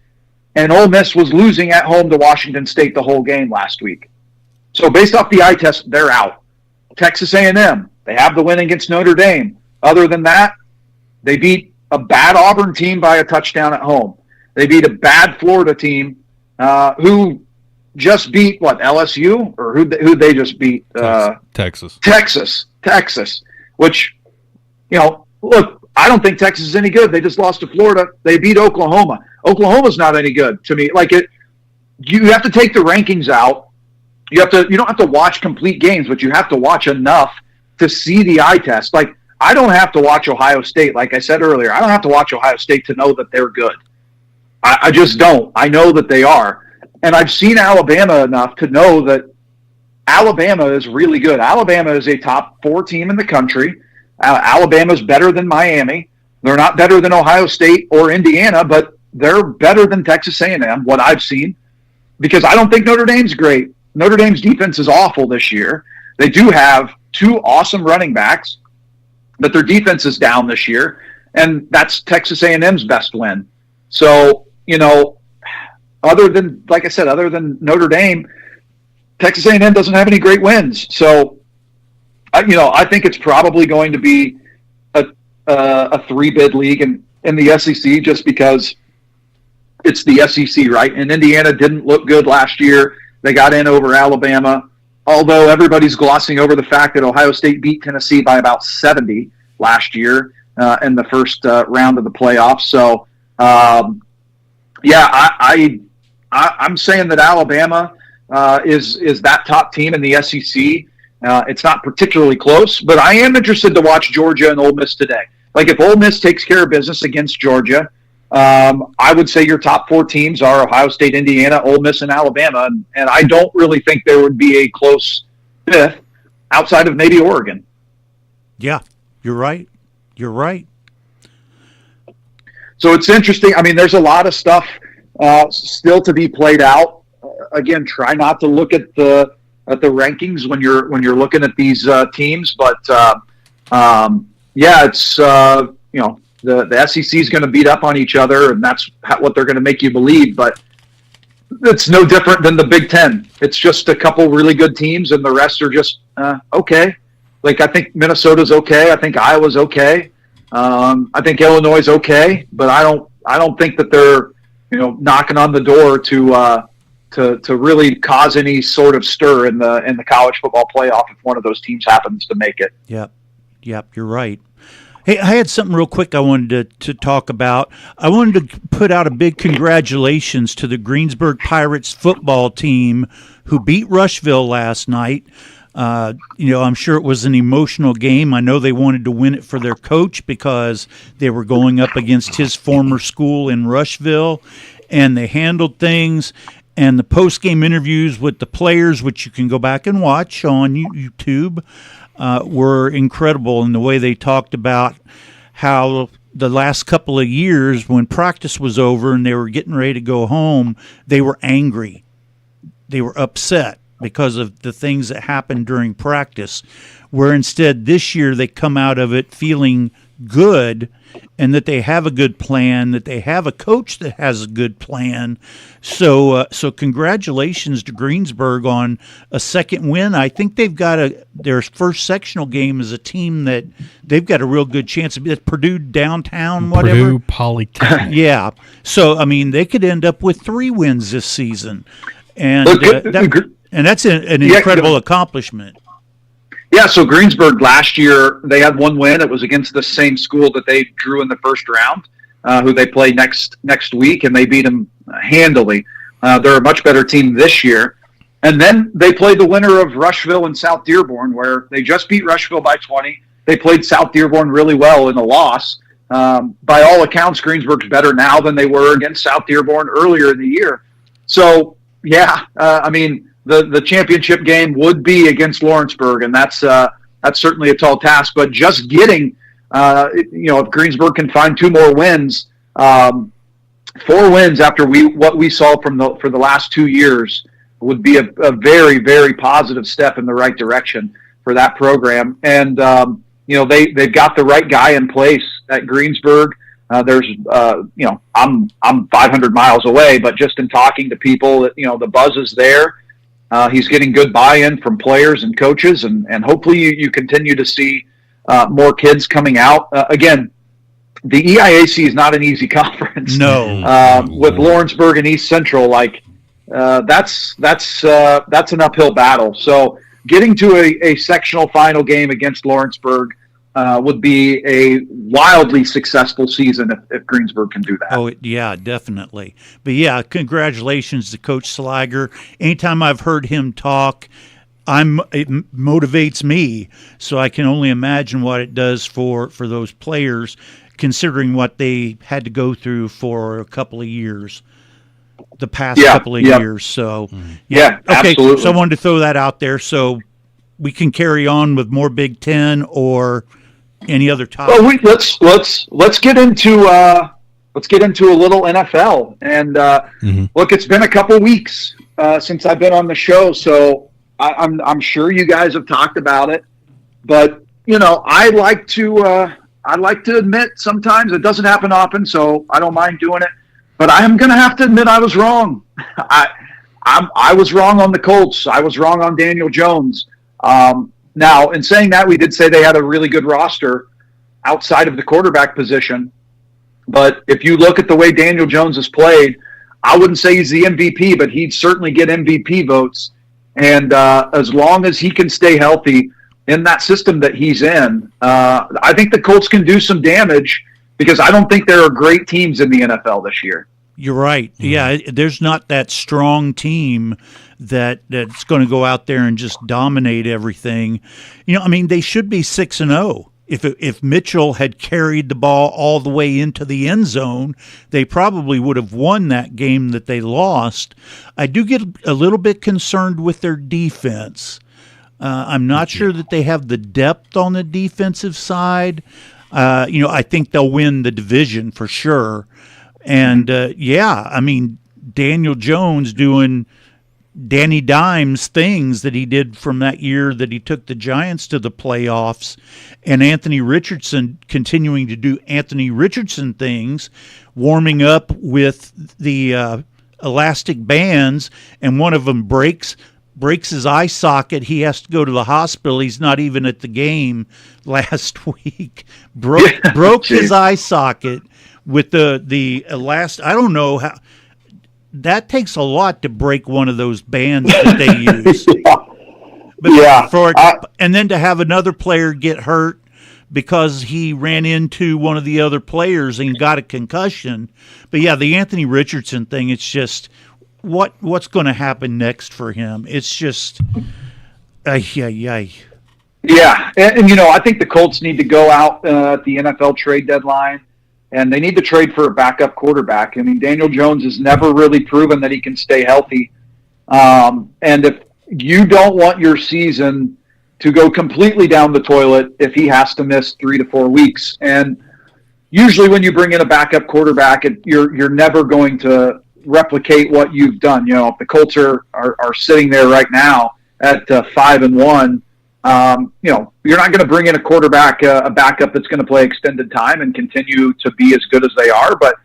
and Ole Miss was losing at home to Washington State the whole game last week. So based off the eye test, they're out. Texas A&M, they have the win against Notre Dame. Other than that, they beat a bad Auburn team by a touchdown at home. They beat a bad Florida team who just beat, LSU? Or who they just beat? Texas. Texas, which, look, I don't think Texas is any good. They just lost to Florida. They beat Oklahoma. Oklahoma's not any good to me. You have to take the rankings out. You don't have to watch complete games, but you have to watch enough to see the eye test. Like, I don't have to watch Ohio State. Like I said earlier, I don't have to watch Ohio State to know that they're good. I just don't. I know that they are. And I've seen Alabama enough to know that Alabama is really good. Alabama is a top 4 team in the country. Alabama's better than Miami. They're not better than Ohio State or Indiana, but they're better than Texas A&M, what I've seen, because I don't think Notre Dame's great. Notre Dame's defense is awful this year. They do have 2 awesome running backs, but their defense is down this year, and that's Texas A&M's best win. So, other than Notre Dame, Texas A&M doesn't have any great wins. So, I think it's probably going to be a 3-bid league in the SEC just because it's the SEC, right? And Indiana didn't look good last year. They got in over Alabama, although everybody's glossing over the fact that Ohio State beat Tennessee by about 70 last year in the first round of the playoffs. So, I'm saying that Alabama is that top team in the SEC. It's not particularly close, but I am interested to watch Georgia and Ole Miss today. Like, if Ole Miss takes care of business against Georgia, I would say your top 4 teams are Ohio State, Indiana, Ole Miss, and Alabama. And I don't really think there would be a close 5th outside of maybe Oregon. Yeah, you're right. So it's interesting. I mean, there's a lot of stuff still to be played out. Again, try not to look at the rankings when you're looking at these teams, but it's the SEC is going to beat up on each other, and that's what they're going to make you believe. But it's no different than the Big Ten. It's just a couple really good teams, and the rest are just okay. Like, I think Minnesota's okay. I think Iowa's okay. I think Illinois is okay, but I don't think that they're knocking on the door to really cause any sort of stir in the college football playoff if one of those teams happens to make it. Yep, you're right. Hey, I had something real quick I wanted to talk about. I wanted to put out a big congratulations to the Greensburg Pirates football team who beat Rushville last night. I'm sure it was an emotional game. I know they wanted to win it for their coach because they were going up against his former school in Rushville, and they handled things. And the post-game interviews with the players, which you can go back and watch on YouTube, were incredible in the way they talked about how the last couple of years when practice was over and they were getting ready to go home, they were angry. They were upset because of the things that happened during practice, where instead this year they come out of it feeling good and that they have a good plan, that they have a coach that has a good plan. So congratulations to Greensburg on a second win. I think they've got their first sectional game as a team that they've got a real good chance. It's Purdue downtown, whatever. Purdue Polytechnic. Yeah. So, I mean, they could end up with 3 wins this season. And that's an incredible accomplishment. Yeah, so Greensburg last year, they had 1 win. It was against the same school that they drew in the first round, who they play next week, and they beat them handily. They're a much better team this year. And then they played the winner of Rushville and South Dearborn, where they just beat Rushville by 20. They played South Dearborn really well in a loss. By all accounts, Greensburg's better now than they were against South Dearborn earlier in the year. So, the championship game would be against Lawrenceburg, and that's certainly a tall task. But just getting, if Greensburg can find 2 more wins, 4 wins after what we saw for the last 2 years would be a very, very positive step in the right direction for that program. And they've got the right guy in place at Greensburg. I'm 500 miles away, but just in talking to people, the buzz is there. He's getting good buy-in from players and coaches, and hopefully you continue to see more kids coming out. Again, the EIAC is not an easy conference. No, with Lawrenceburg and East Central, that's an uphill battle. So getting to a sectional final game against Lawrenceburg would be a wildly successful season if Greensburur can do that. Oh, yeah, definitely. But, yeah, congratulations to Coach Slager. Anytime I've heard him talk, it motivates me. So I can only imagine what it does for those players, considering what they had to go through for a couple of years, the past couple of years. So, yeah, okay, absolutely. So I wanted to throw that out there so we can carry on with more Big Ten or any other topic. Well, let's get into a little NFL. And look, it's been a couple weeks since I've been on the show, so I'm sure you guys have talked about it. But I like to admit sometimes it doesn't happen often, so I don't mind doing it. But I am going to have to admit I was wrong. I was wrong on the Colts. I was wrong on Daniel Jones. Now, in saying that, we did say they had a really good roster outside of the quarterback position. But if you look at the way Daniel Jones has played, I wouldn't say he's the MVP, but he'd certainly get MVP votes. And as long as he can stay healthy in that system that he's in, I think the Colts can do some damage because I don't think there are great teams in the NFL this year. You're right. Yeah, there's not that strong team that's going to go out there and just dominate everything. They should be 6-0. If Mitchell had carried the ball all the way into the end zone, they probably would have won that game that they lost. I do get a little bit concerned with their defense. I'm not sure that they have the depth on the defensive side. I think they'll win the division for sure. And I mean, Daniel Jones doing Danny Dimes things that he did from that year that he took the Giants to the playoffs, and Anthony Richardson continuing to do Anthony Richardson things, warming up with the elastic bands, and one of them breaks his eye socket. He has to go to the hospital. He's not even at the game last week. Broke his eye socket with the elastic. I don't know how. That takes a lot to break one of those bands that they use. And then to have another player get hurt because he ran into one of the other players and got a concussion. But yeah, the Anthony Richardson thing, it's just what's going to happen next for him. It's just, Yeah, and I think the Colts need to go out at the NFL trade deadline, and they need to trade for a backup quarterback. I mean, Daniel Jones has never really proven that he can stay healthy. And if you don't want your season to go completely down the toilet if he has to miss 3 to 4 weeks, and usually when you bring in a backup quarterback, you're never going to replicate what you've done. If the Colts are sitting there right now at 5-1, you're not going to bring in a quarterback, a backup that's going to play extended time and continue to be as good as they are. But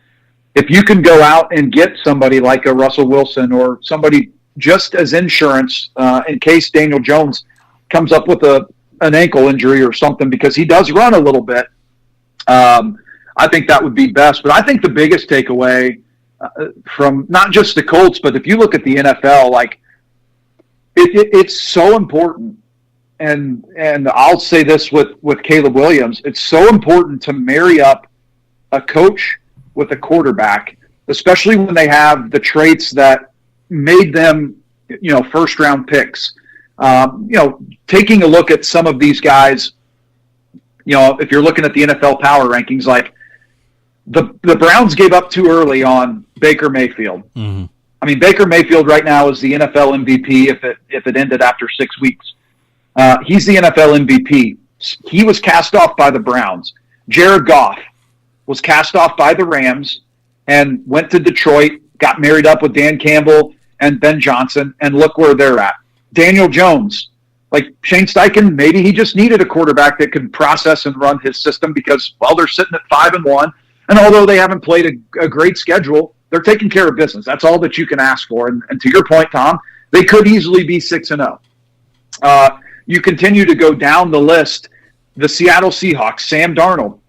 if you can go out and get somebody like a Russell Wilson or somebody just as insurance in case Daniel Jones comes up with an ankle injury or something, because he does run a little bit, I think that would be best. But I think the biggest takeaway from not just the Colts, but if you look at the NFL, like it's so important. And I'll say this with Caleb Williams, it's so important to marry up a coach with a quarterback, especially when they have the traits that made them, first round picks. Taking a look at some of these guys, if you're looking at the NFL power rankings, like the Browns gave up too early on Baker Mayfield. Mm-hmm. I mean, Baker Mayfield right now is the NFL MVP if it ended after 6 weeks. He's the NFL MVP. He was cast off by the Browns. Jared Goff was cast off by the Rams and went to Detroit, got married up with Dan Campbell and Ben Johnson, and look where they're at. Daniel Jones, like Shane Steichen, maybe he just needed a quarterback that could process and run his system because, they're sitting at 5-1, and although they haven't played a great schedule, they're taking care of business. That's all that you can ask for. And to your point, Tom, they could easily be 6-0. You continue to go down the list, the Seattle Seahawks, Sam Darnold.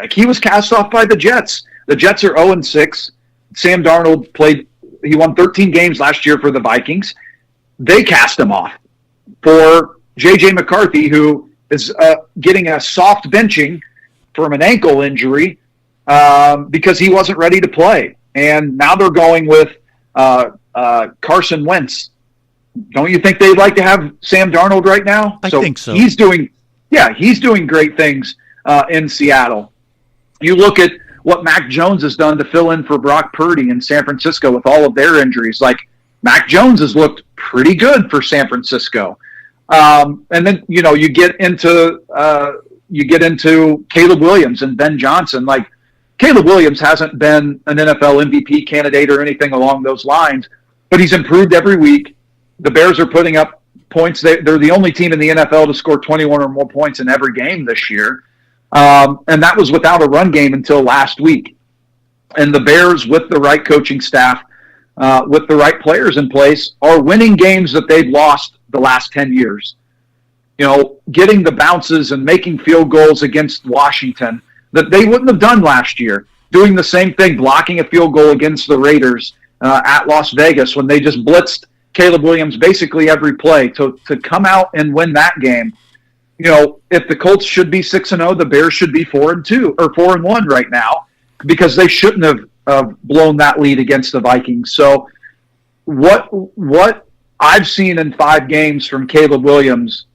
Like, he was cast off by the Jets. The Jets are 0-6. Sam Darnold he won 13 games last year for the Vikings. They cast him off for J.J. McCarthy, who is getting a soft benching from an ankle injury because he wasn't ready to play. And now they're going with Carson Wentz. Don't you think they'd like to have Sam Darnold right now? I think so. He's doing great things in Seattle. You look at what Mac Jones has done to fill in for Brock Purdy in San Francisco with all of their injuries. Like, Mac Jones has looked pretty good for San Francisco. And then, you get into Caleb Williams and Ben Johnson. Like, Caleb Williams hasn't been an NFL MVP candidate or anything along those lines, but he's improved every week. The Bears are putting up points. They're the only team in the NFL to score 21 or more points in every game this year. And that was without a run game until last week. And the Bears, with the right coaching staff, with the right players in place, are winning games that they've lost the last 10 years. Getting the bounces and making field goals against Washington that they wouldn't have done last year. Doing the same thing, blocking a field goal against the Raiders at Las Vegas when they just blitzed Caleb Williams basically every play to come out and win that game. If the Colts should be 6-0, the Bears should be 4-2 or 4-1 right now, because they shouldn't have blown that lead against the Vikings. So what I've seen in 5 games from Caleb Williams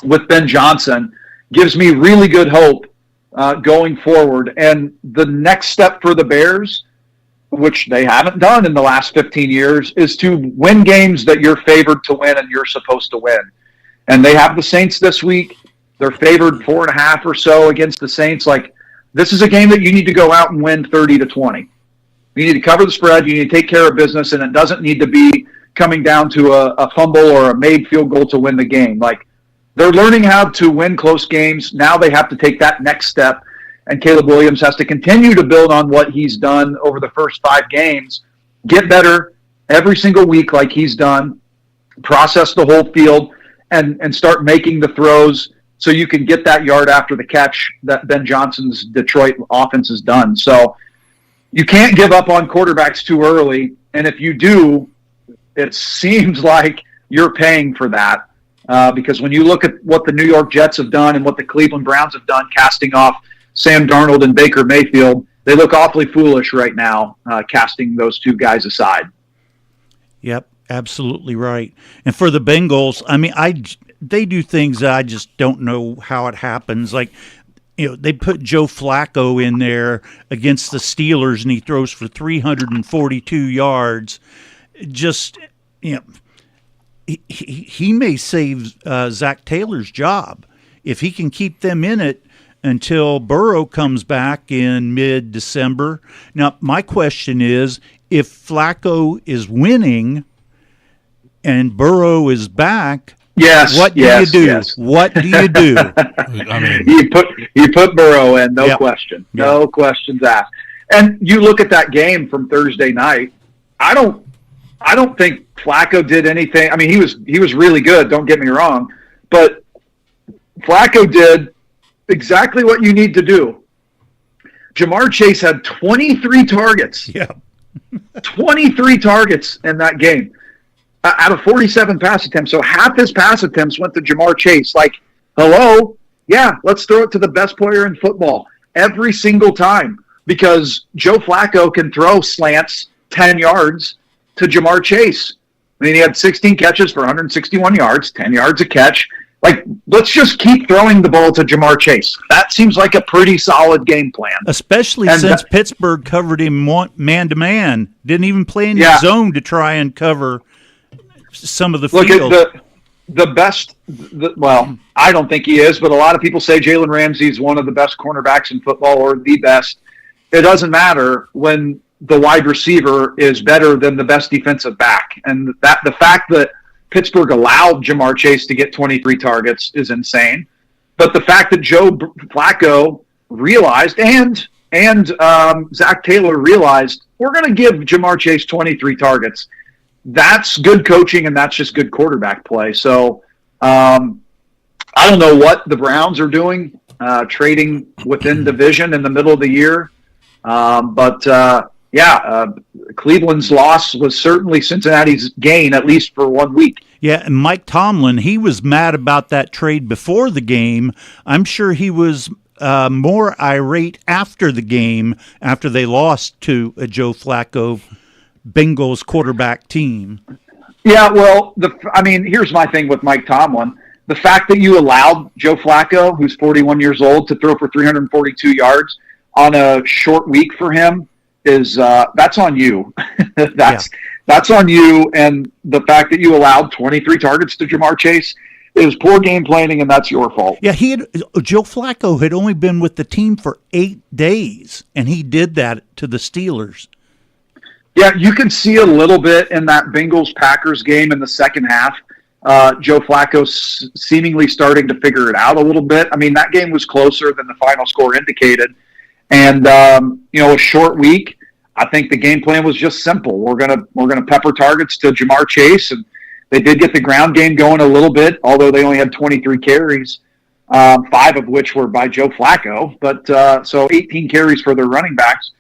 with Ben Johnson gives me really good hope going forward. And the next step for the Bears, which they haven't done in the last 15 years, is to win games that you're favored to win and you're supposed to win. And they have the Saints this week. They're favored 4.5 or so against the Saints. Like, this is a game that you need to go out and win 30-20. You need to cover the spread. You need to take care of business, and it doesn't need to be coming down to a fumble or a made field goal to win the game. Like, they're learning how to win close games. Now they have to take that next step, and Caleb Williams has to continue to build on what he's done over the first 5 games, get better every single week like he's done, process the whole field, and start making the throws so you can get that yard after the catch that Ben Johnson's Detroit offense has done. So you can't give up on quarterbacks too early, and if you do, it seems like you're paying for that because when you look at what the New York Jets have done and what the Cleveland Browns have done, casting off Sam Darnold and Baker Mayfield, they look awfully foolish right now, casting those 2 guys aside. Yep, absolutely right. And for the Bengals, I mean, they do things that I just don't know how it happens. Like, they put Joe Flacco in there against the Steelers, and he throws for 342 yards. Just, he may save Zach Taylor's job if he can keep them in it until Burrow comes back in mid-December. Now, my question is, if Flacco is winning and Burrow is back, what do you do? Yes. What do you do? I mean, you put Burrow in, no question. Yep. No questions asked. And you look at that game from Thursday night, I don't think Flacco did anything. I mean, he was really good, don't get me wrong, but Flacco did exactly what you need to do. Jamar Chase had 23 targets. Yeah. 23 targets in that game out of 47 pass attempts. So half his pass attempts went to Jamar Chase. Like, hello? Yeah, let's throw it to the best player in football every single time because Joe Flacco can throw slants 10 yards to Jamar Chase. I mean, he had 16 catches for 161 yards, 10 yards a catch. Like, let's just keep throwing the ball to Jamar Chase. That seems like a pretty solid game plan. Especially since Pittsburgh covered him man-to-man. Didn't even play in his zone to try and cover some of the field. Look at the best well, I don't think he is, but a lot of people say Jalen Ramsey is one of the best cornerbacks in football or the best. It doesn't matter when the wide receiver is better than the best defensive back. And the fact that Pittsburgh allowed Jamar Chase to get 23 targets is insane. But the fact that Joe Flacco realized and Zach Taylor realized we're going to give Jamar Chase 23 targets, that's good coaching and that's just good quarterback play. So I don't know what the Browns are doing, trading within division in the middle of the year. Cleveland's loss was certainly Cincinnati's gain, at least for 1 week. Yeah, and Mike Tomlin, he was mad about that trade before the game. I'm sure he was more irate after the game, after they lost to a Joe Flacco Bengals quarterback team. Yeah, well, here's my thing with Mike Tomlin. The fact that you allowed Joe Flacco, who's 41 years old, to throw for 342 yards on a short week for him is that's on you. That's on you, and the fact that you allowed 23 targets to Jamar Chase is poor game planning, and that's your fault. Yeah, Joe Flacco had only been with the team for 8 days, and he did that to the Steelers. Yeah, you can see a little bit in that Bengals-Packers game in the second half. Joe Flacco seemingly starting to figure it out a little bit. I mean, that game was closer than the final score indicated. And, a short week, I think the game plan was just simple. We're gonna pepper targets to Jamar Chase, and they did get the ground game going a little bit, although they only had 23 carries, 5 of which were by Joe Flacco. But so 18 carries for their running backs,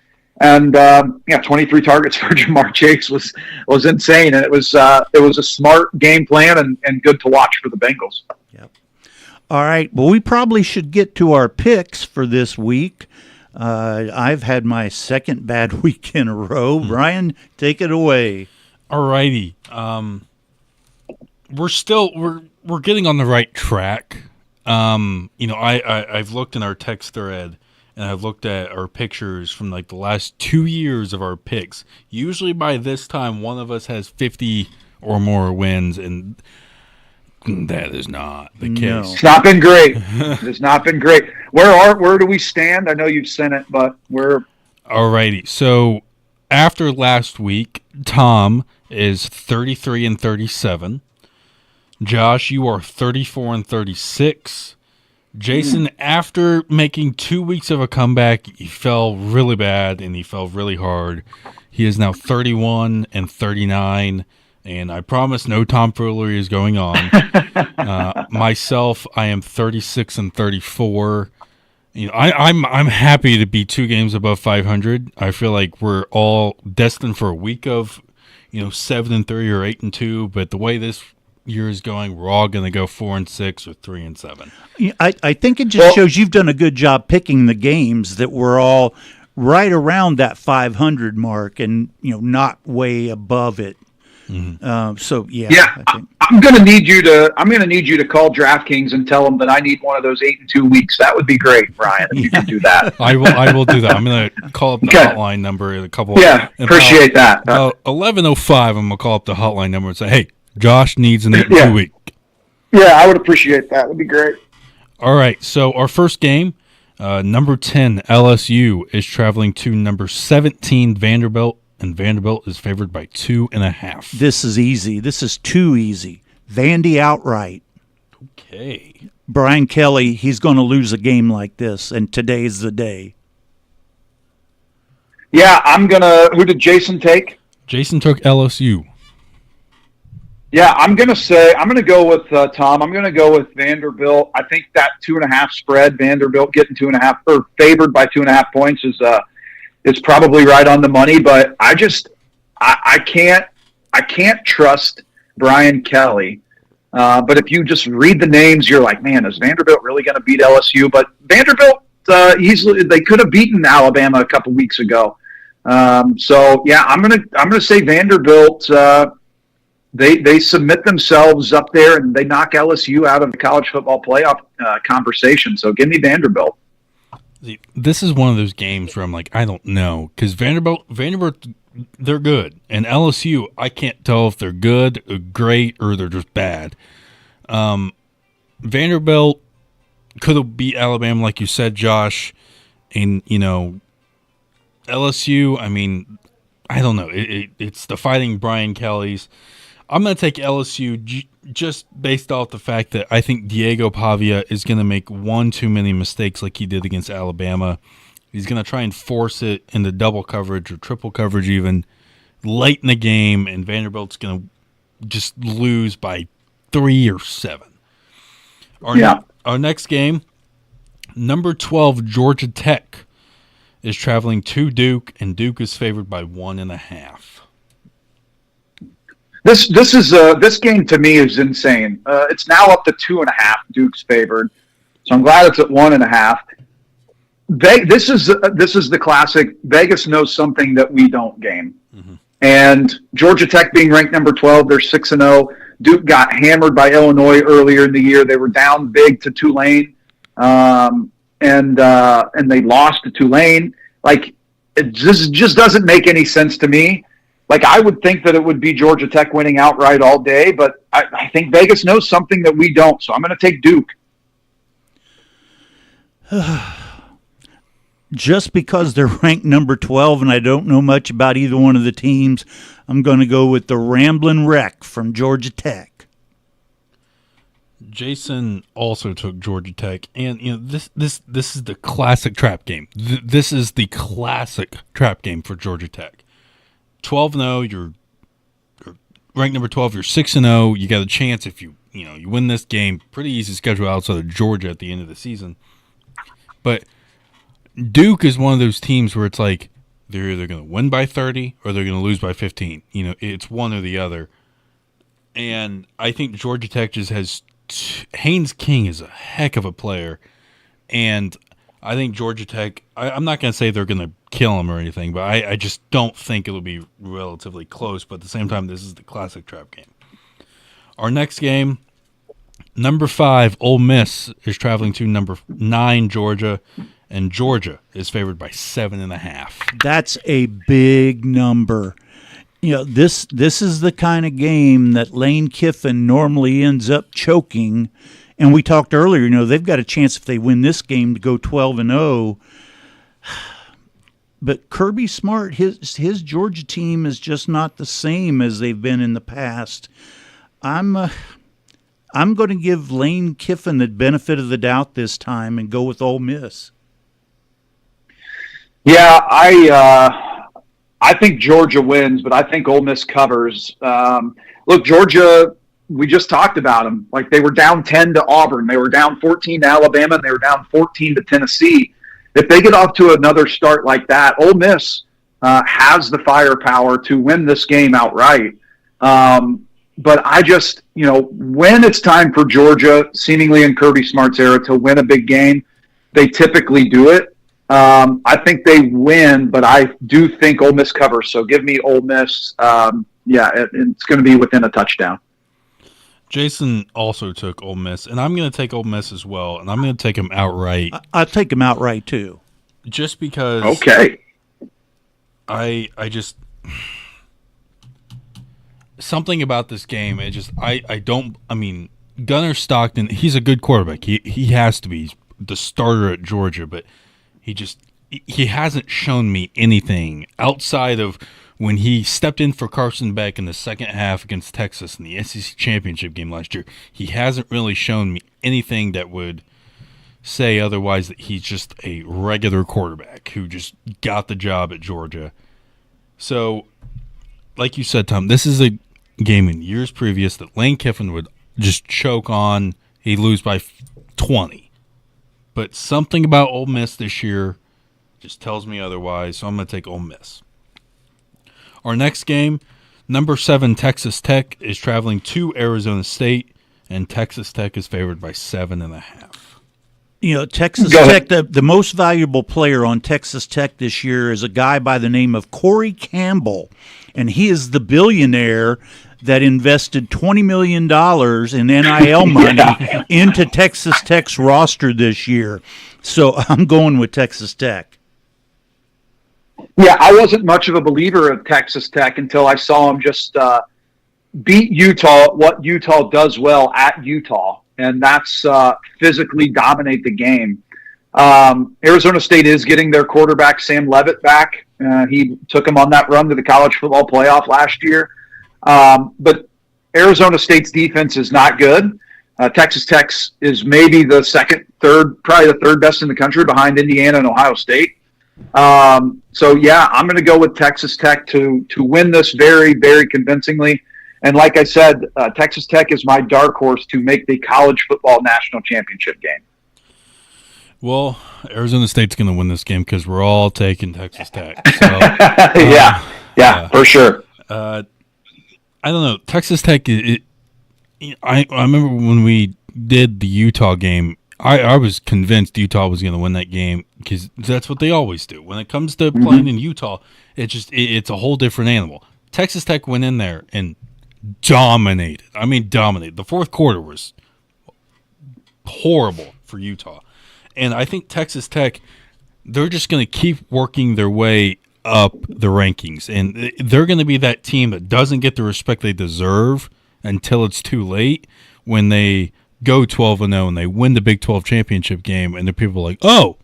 and 23 targets for Jamar Chase was insane, and it was a smart game plan and good to watch for the Bengals. Yep. All right. Well, we probably should get to our picks for this week. I've had my second bad week in a row. Brian, take it away. All righty. We're getting on the right track. I've looked in our text thread and I've looked at our pictures from like the last 2 years of our picks. Usually by this time, one of us has 50 or more wins, and That is not the No. case. It's not been great. It's not been great. Where do we stand? I know you've sent it, but we're Alrighty. So after last week, Tom is 33 and 37. Josh, you are 34 and 36. Jason, after making 2 weeks of a comeback, he fell really bad and he fell really hard. He is now 31 and 39. And I promise no tomfoolery is going on. Myself, I am 36 and 34. You know, I'm happy to be 2 games above 500. I feel like we're all destined for a week of, 7 and 3 or 8 and 2. But the way this year is going, we're all going to go 4 and 6 or 3 and 7. I think it just shows you've done a good job picking the games that were all right around that 500 mark and not way above it. So yeah. I think. I'm gonna need you to call DraftKings and tell them that I need one of those 8 and 2 weeks. That would be great, Brian, if you can do that. I will do that. I'm going to call up the hotline number in a couple. Yeah, appreciate that. About 11:05, I'm going to call up the hotline number and say, "Hey, Josh needs an 8 and 2 week." Yeah, I would appreciate that. That'd be great. All right, so our first game, number 10 LSU is traveling to number 17 Vanderbilt. And Vanderbilt is favored by 2.5. This is easy. This is too easy. Vandy outright. Okay. Brian Kelly, he's going to lose a game like this, and today's the day. Yeah, who did Jason take? Jason took LSU. Yeah, I'm going to go with Tom. I'm going to go with Vanderbilt. I think that 2.5 spread, Vanderbilt getting 2.5 or favored by 2.5 points is probably right on the money, but I can't trust Brian Kelly. But if you just read the names, you're like, man, is Vanderbilt really going to beat LSU? But Vanderbilt they could have beaten Alabama a couple weeks ago. So yeah, I'm gonna say Vanderbilt. They submit themselves up there and they knock LSU out of the college football playoff conversation. So give me Vanderbilt. This is one of those games where I'm like, I don't know, because Vanderbilt, they're good, and LSU, I can't tell if they're good, or great, or they're just bad. Vanderbilt could have beat Alabama, like you said, Josh, and LSU. I mean, I don't know. It's the Fighting Brian Kellys. I'm going to take LSU just based off the fact that I think Diego Pavia is going to make one too many mistakes like he did against Alabama. He's going to try and force it into double coverage or triple coverage even late in the game, and Vanderbilt's going to just lose by 3 or 7. Our next game, number 12 Georgia Tech is traveling to Duke, and Duke is favored by 1.5. This game to me is insane. It's now up to 2.5. Duke's favored, so I'm glad it's at 1.5. This is the classic. Vegas knows something that we don't game, and Georgia Tech being ranked number 12, they're 6-0. Duke got hammered by Illinois earlier in the year. They were down big to Tulane, and they lost to Tulane. Like it just doesn't make any sense to me. Like, I would think that it would be Georgia Tech winning outright all day, but I think Vegas knows something that we don't, so I'm going to take Duke. Just because they're ranked number 12 and I don't know much about either one of the teams, I'm going to go with the Ramblin' Wreck from Georgia Tech. Jason also took Georgia Tech, and this is the classic trap game. This is the classic trap game for Georgia Tech. 12-0, you're ranked number 12. You're 6-0. You got a chance if you win this game. Pretty easy schedule outside of Georgia at the end of the season. But Duke is one of those teams where it's like they're either going to win by 30 or they're going to lose by 15. It's one or the other. And I think Georgia Tech just has Haynes King is a heck of a player, and I think Georgia Tech, I'm not going to say they're going to kill them or anything, but I just don't think it'll be relatively close. But at the same time, this is the classic trap game. Our next game, number 5, Ole Miss is traveling to number 9, Georgia, and Georgia is favored by 7.5. That's a big number. This is the kind of game that Lane Kiffin normally ends up choking. And we talked earlier, they've got a chance if they win this game to go 12-0. But Kirby Smart, his Georgia team is just not the same as they've been in the past. I'm going to give Lane Kiffin the benefit of the doubt this time and go with Ole Miss. Yeah, I think Georgia wins, but I think Ole Miss covers. Look, Georgia, we just talked about them. Like, they were down 10 to Auburn. They were down 14 to Alabama, and they were down 14 to Tennessee. If they get off to another start like that, Ole Miss has the firepower to win this game outright. But I just, when it's time for Georgia, seemingly in Kirby Smart's era, to win a big game, they typically do it. I think they win, but I do think Ole Miss covers. So give me Ole Miss. It's going to be within a touchdown. Jason also took Ole Miss, and I'm going to take Ole Miss as well, and I'm going to take them outright. I'll take them outright too. Just because Okay. I just something about this game, Gunnar Stockton, he's a good quarterback. He has to be the starter at Georgia, but he hasn't shown me anything outside of when he stepped in for Carson Beck in the second half against Texas in the SEC championship game last year. He hasn't really shown me anything that would say otherwise, that he's just a regular quarterback who just got the job at Georgia. So, like you said, Tom, this is a game in years previous that Lane Kiffin would just choke on. He'd lose by 20. But something about Ole Miss this year just tells me otherwise, so I'm going to take Ole Miss. Our next game, number 7 Texas Tech is traveling to Arizona State, and Texas Tech is favored by 7.5. Texas Tech, the most valuable player on Texas Tech this year is a guy by the name of Corey Campbell, and he is the billionaire that invested $20 million in NIL money into Texas Tech's roster this year. So I'm going with Texas Tech. Yeah, I wasn't much of a believer of Texas Tech until I saw them just beat Utah, what Utah does well at Utah, and that's physically dominate the game. Arizona State is getting their quarterback, Sam Leavitt, back. He took him on that run to the college football playoff last year. But Arizona State's defense is not good. Texas Tech's is maybe the probably the third best in the country behind Indiana and Ohio State. I'm going to go with Texas Tech to win this very, very convincingly. And like I said, Texas Tech is my dark horse to make the college football national championship game. Well, Arizona State's going to win this game because we're all taking Texas Tech. So, for sure. I don't know. Texas Tech, I remember when we did the Utah game, I was convinced Utah was going to win that game because that's what they always do. When it comes to playing in Utah, it's a whole different animal. Texas Tech went in there and dominated. Dominated. The fourth quarter was horrible for Utah. And I think Texas Tech, they're just going to keep working their way up the rankings. And they're going to be that team that doesn't get the respect they deserve until it's too late, when they go 12-0 and they win the Big 12 championship game, and the people are like, oh,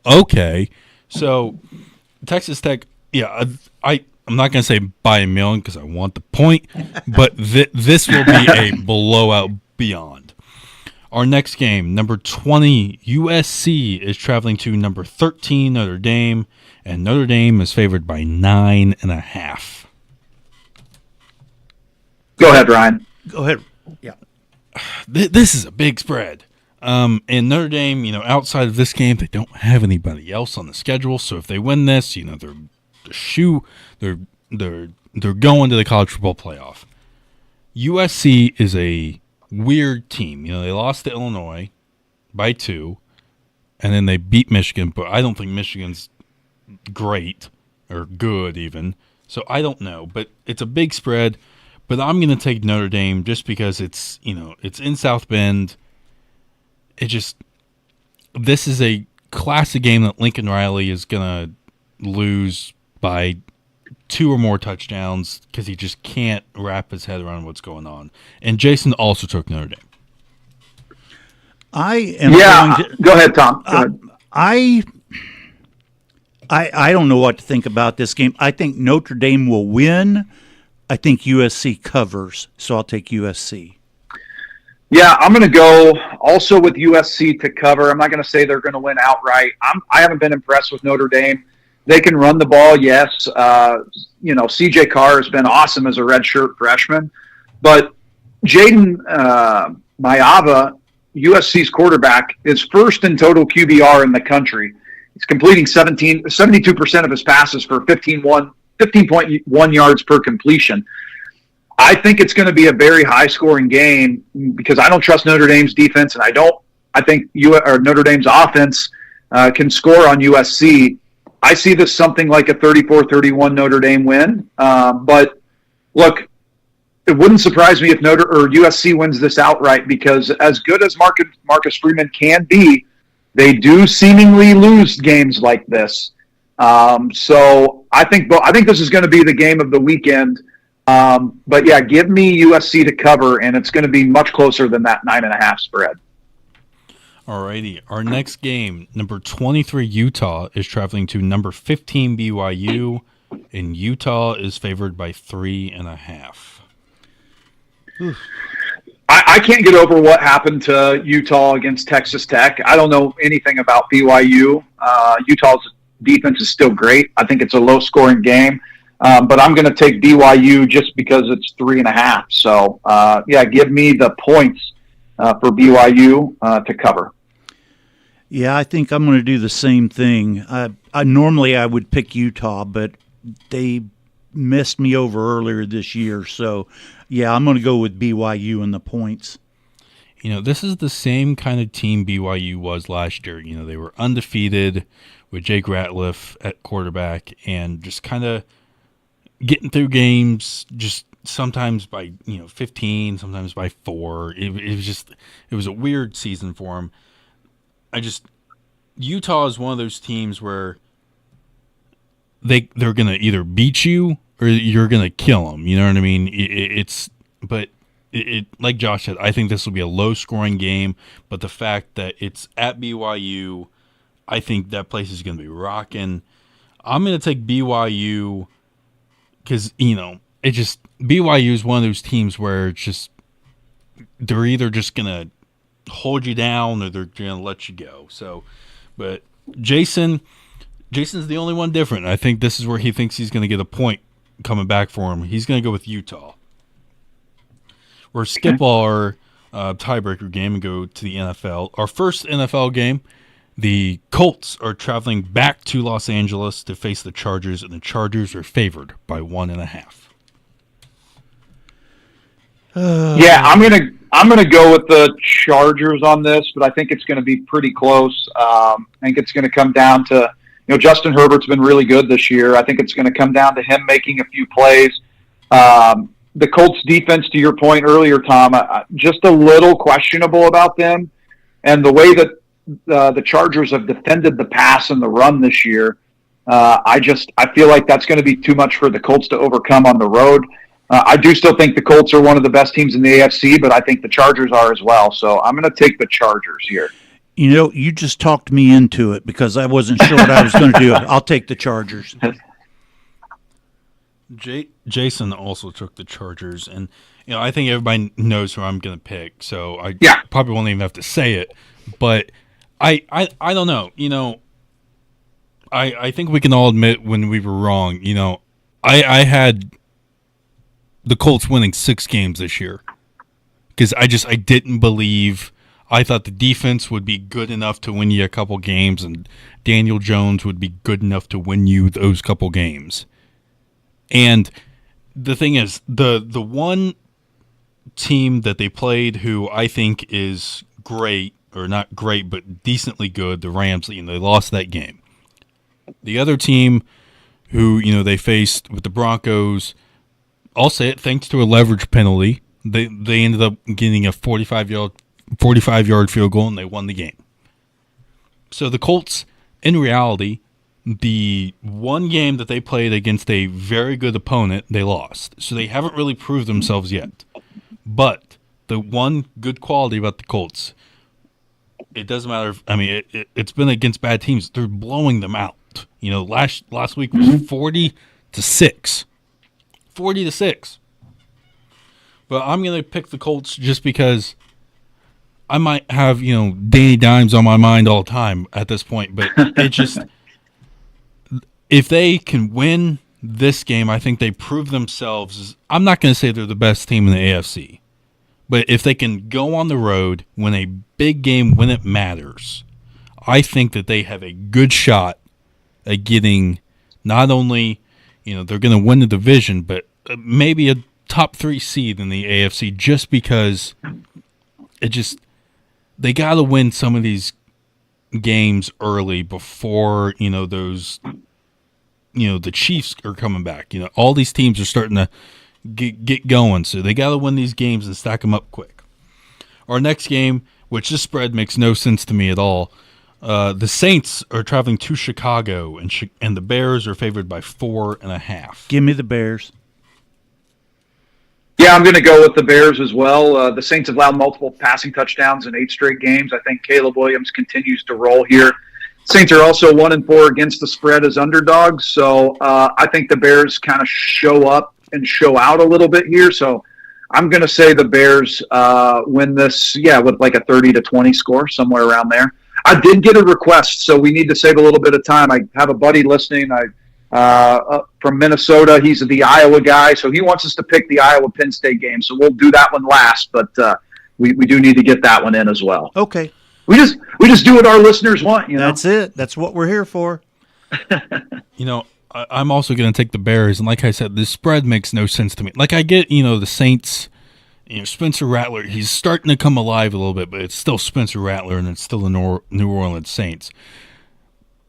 okay. So Texas Tech, I'm not going to say by a million because I want the point, but this will be a blowout beyond. Our next game, number 20, USC is traveling to number 13, Notre Dame, and Notre Dame is favored by 9.5. Go ahead, Ryan. Go ahead. Yeah. This is a big spread. And Notre Dame, outside of this game, they don't have anybody else on the schedule. So if they win this, they're going to the college football playoff. USC is a weird team. They lost to Illinois by 2, and then they beat Michigan, but I don't think Michigan's great or good even. So I don't know, but it's a big spread. But I'm going to take Notre Dame just because it's in South Bend. This is a classic game that Lincoln Riley is going to lose by 2 or more touchdowns because he just can't wrap his head around what's going on. And Jason also took Notre Dame. I am going to, go ahead, Tom. Go ahead. I don't know what to think about this game. I think Notre Dame will win. I think USC covers, so I'll take USC. Yeah, I'm going to go also with USC to cover. I'm not going to say they're going to win outright. I haven't been impressed with Notre Dame. They can run the ball, yes. CJ Carr has been awesome as a redshirt freshman. But Jaden Mayava, USC's quarterback, is first in total QBR in the country. He's completing 72% of his passes for 15.1 yards per completion. I think it's going to be a very high-scoring game because I don't trust Notre Dame's defense, and I think Notre Dame's offense can score on USC. I see this something like a 34-31 Notre Dame win. But look, it wouldn't surprise me if USC wins this outright because as good as Marcus Freeman can be, they do seemingly lose games like this. So I think this is going to be the game of the weekend. But yeah, give me USC to cover, and it's going to be much closer than that 9.5 spread. Alrighty, our next game, number 23 Utah is traveling to number 15 BYU, and Utah is favored by 3.5. I can't get over what happened to Utah against Texas Tech. I don't know anything about BYU. Utah's defense is still great. I think it's a low-scoring game. But I'm going to take BYU just because it's 3.5. So, give me the points for BYU to cover. Yeah, I think I'm going to do the same thing. Normally I would pick Utah, but they messed me over earlier this year. So, yeah, I'm going to go with BYU and the points. This is the same kind of team BYU was last year. They were undefeated with Jake Ratliff at quarterback and just kind of getting through games just sometimes by 15, sometimes by 4. It was a weird season for him. Utah is one of those teams where they're gonna either beat you or you're gonna kill them. You know what I mean? But like Josh said, I think this will be a low scoring game. But the fact that it's at BYU, I think that place is gonna be rocking. I'm gonna take BYU. Because, BYU is one of those teams where it's just, they're either just going to hold you down or they're going to let you go. So, but Jason's the only one different. I think this is where he thinks he's going to get a point coming back for him. He's going to go with Utah. We're skip our tiebreaker game and go to the NFL. Our first NFL game. The Colts are traveling back to Los Angeles to face the Chargers, and the Chargers are favored by 1.5. I'm gonna go with the Chargers on this, but I think it's going to be pretty close. I think it's going to come down to Justin Herbert's been really good this year. I think it's going to come down to him making a few plays. The Colts defense, to your point earlier, Tom, just a little questionable about them, and the way that the Chargers have defended the pass and the run this year. I feel like that's going to be too much for the Colts to overcome on the road. I do still think the Colts are one of the best teams in the AFC, but I think the Chargers are as well. So I'm going to take the Chargers here. You just talked me into it because I wasn't sure what I was going to do. I'll take the Chargers. Jason also took the Chargers, and I think everybody knows who I'm going to pick. So I probably won't even have to say it, but I don't know. I think we can all admit when we were wrong. I had the Colts winning 6 games this year because I didn't believe. I thought the defense would be good enough to win you a couple games, and Daniel Jones would be good enough to win you those couple games. And the thing is, the one team that they played who I think is great, or not great, but decently good, the Rams, they lost that game. The other team who, they faced with the Broncos, I'll say it, thanks to a leverage penalty, they ended up getting a 45-yard field goal, and they won the game. So the Colts, in reality, the one game that they played against a very good opponent, they lost. So they haven't really proved themselves yet. But the one good quality about the Colts, it doesn't matter. It's been against bad teams. They're blowing them out. Last week was 40-6. 40-6. But I'm going to pick the Colts just because I might have, Danny Dimes on my mind all the time at this point. But it just, if they can win this game, I think they prove themselves. I'm not going to say they're the best team in the AFC. But if they can go on the road, win a big game when it matters, I think that they have a good shot at getting not only, they're going to win the division, but maybe a top 3 seed in the AFC just because they got to win some of these games early before, the Chiefs are coming back. All these teams are starting to get going, so they got to win these games and stack them up quick. Our next game, which this spread makes no sense to me at all, the Saints are traveling to Chicago, and the Bears are favored by 4.5. Give me the Bears. Yeah, I'm going to go with the Bears as well. The Saints have allowed multiple passing touchdowns in 8 straight games. I think Caleb Williams continues to roll here. Saints are also 1-4 against the spread as underdogs, so I think the Bears kind of show up and show out a little bit here. So I'm going to say the Bears win this, with like a 30-20 score, somewhere around there. I did get a request, so we need to save a little bit of time. I have a buddy listening. From Minnesota. He's the Iowa guy, so he wants us to pick the Iowa-Penn State game. So we'll do that one last, but we do need to get that one in as well. Okay. We just do what our listeners want, That's it. That's what we're here for. I'm also going to take the Bears, and like I said, this spread makes no sense to me. Like I get, the Saints, Spencer Rattler, he's starting to come alive a little bit, but it's still Spencer Rattler, and it's still the New Orleans Saints.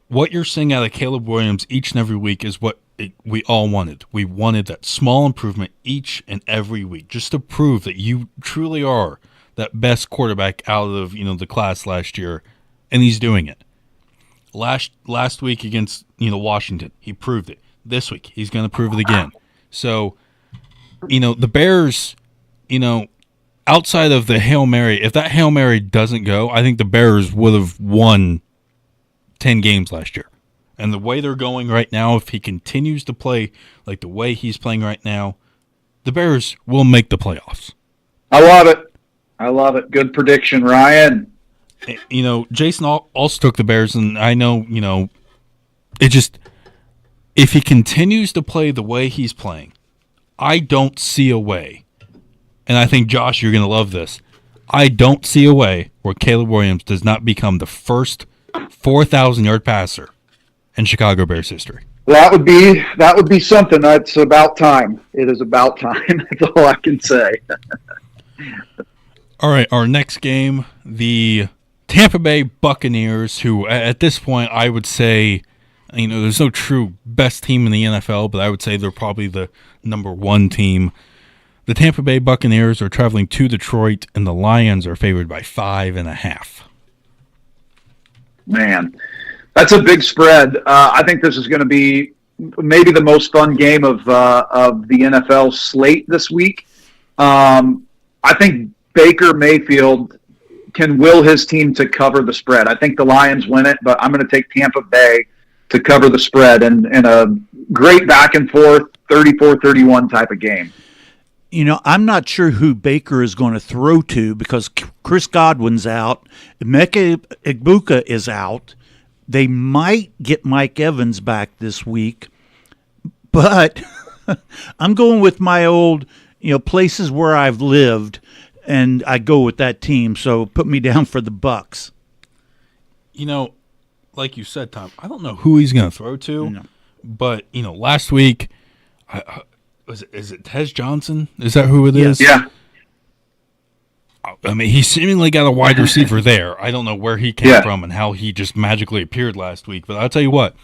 What you're seeing out of Caleb Williams each and every week is what we all wanted. We wanted that small improvement each and every week, just to prove that you truly are that best quarterback out of the class last year, and he's doing it. Last week against Washington, he proved it. This week, he's going to prove it again. So, the Bears, outside of the Hail Mary, if that Hail Mary doesn't go, I think the Bears would have won 10 games last year. And the way they're going right now, if he continues to play like the way he's playing right now, the Bears will make the playoffs. I love it. Good prediction, Ryan. Jason also took the Bears, and I know, it just, if he continues to play the way he's playing, I don't see a way, and I think, Josh, you're going to love this, I don't see a way where Caleb Williams does not become the first 4,000-yard passer in Chicago Bears history. That would be something. That's about time. It is about time. That's all I can say. All right, our next game, the Tampa Bay Buccaneers, who at this point I would say, there's no true best team in the NFL, but I would say they're probably the number 1 team. The Tampa Bay Buccaneers are traveling to Detroit, and the Lions are favored by 5.5. Man, that's a big spread. I think this is going to be maybe the most fun game of the NFL slate this week. I think Baker Mayfield can will his team to cover the spread. I think the Lions win it, but I'm going to take Tampa Bay to cover the spread in a great back and forth 34-31 type of game. I'm not sure who Baker is going to throw to because Chris Godwin's out. Emeka Egbuka is out. They might get Mike Evans back this week. But I'm going with my old, places where I've lived, and I go with that team. So put me down for the Bucks. Like you said, Tom, I don't know who he's going to throw to. No. But, last week, is it Tez Johnson? Is that who it is? Yeah. I mean, he seemingly got a wide receiver there. I don't know where he came from and how he just magically appeared last week. But I'll tell you what,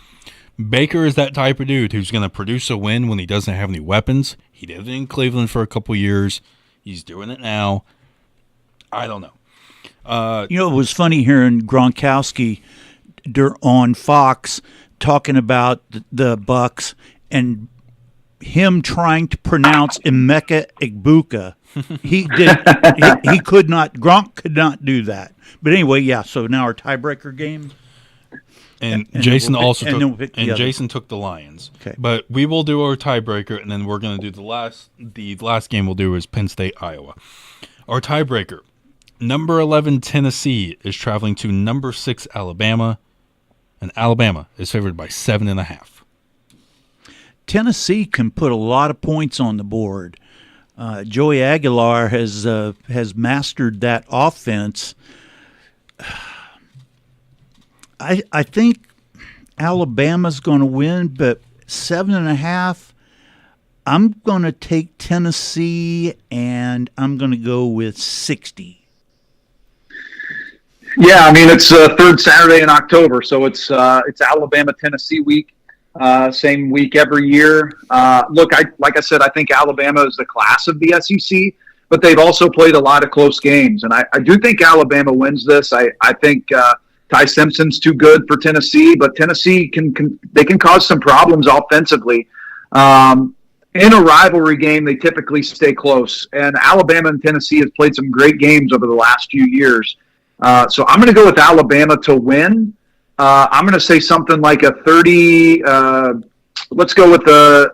Baker is that type of dude who's going to produce a win when he doesn't have any weapons. He did it in Cleveland for a couple years. He's doing it now. I don't know. It was funny hearing Gronkowski on Fox talking about the Bucks and him trying to pronounce Emeka Egbuka. He could not. Gronk could not do that. But anyway, yeah. So now our tiebreaker game. And Jason Jason took the Lions. Okay. But we will do our tiebreaker, and then we're going to do the last game we'll do is Penn State, Iowa. Our tiebreaker, number 11 Tennessee is traveling to number 6 Alabama, and Alabama is favored by 7.5. Tennessee can put a lot of points on the board. Joey Aguilar has mastered that offense. I think Alabama's going to win, but 7.5. I'm going to take Tennessee, and I'm going to go with 60. Yeah, I mean, it's third Saturday in October, so it's Alabama-Tennessee week, same week every year. Look, like I said, I think Alabama is the class of the SEC, but they've also played a lot of close games, and I do think Alabama wins this. I think Ty Simpson's too good for Tennessee, but Tennessee can cause some problems offensively. In a rivalry game, they typically stay close, and Alabama and Tennessee has played some great games over the last few years. So I'm going to go with Alabama to win. I'm going to say something like a 30. Let's go with the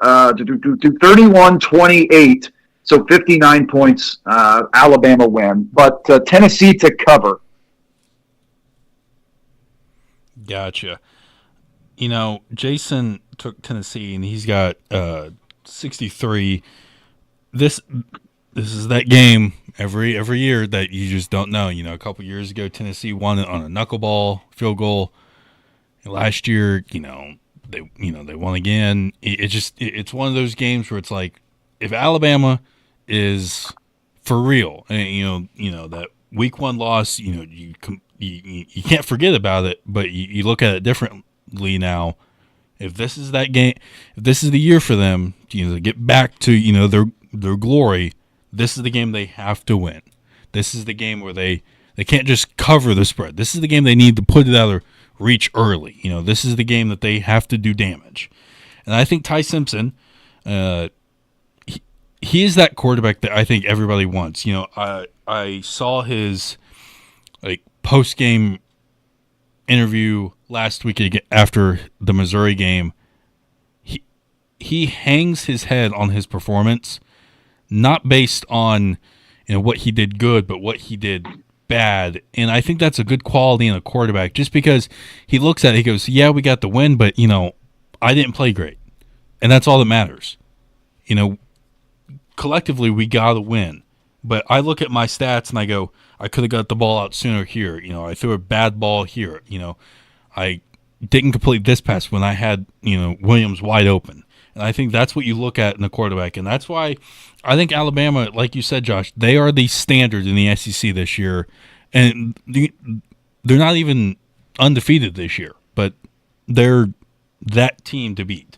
31-28. So 59 points. Alabama win, but Tennessee to cover. Gotcha. Jason took Tennessee, and he's got 63. This is that game every year that you just don't know. A couple years ago, Tennessee won it on a knuckleball field goal. Last year, they won again. It's one of those games where it's like, if Alabama is for real, and that week 1 loss, you can't forget about it, but you look at it differently now. If this is that game, if this is the year for them, to get back to their glory, this is the game they have to win. This is the game where they can't just cover the spread. This is the game they need to put it out of reach early. This is the game that they have to do damage. And I think Ty Simpson, he is that quarterback that I think everybody wants. I saw his post game interview last week after the Missouri game. He hangs his head on his performance, not based on what he did good, but what he did bad. And I think that's a good quality in a quarterback, just because he looks at it, he goes, yeah, we got the win, but I didn't play great, and that's all that matters. Collectively we got to win, but I look at my stats and I go, I could have got the ball out sooner here. I threw a bad ball here. I didn't complete this pass when I had Williams wide open. And I think that's what you look at in a quarterback. And that's why I think Alabama, like you said, Josh, they are the standard in the SEC this year. And they're not even undefeated this year, but they're that team to beat.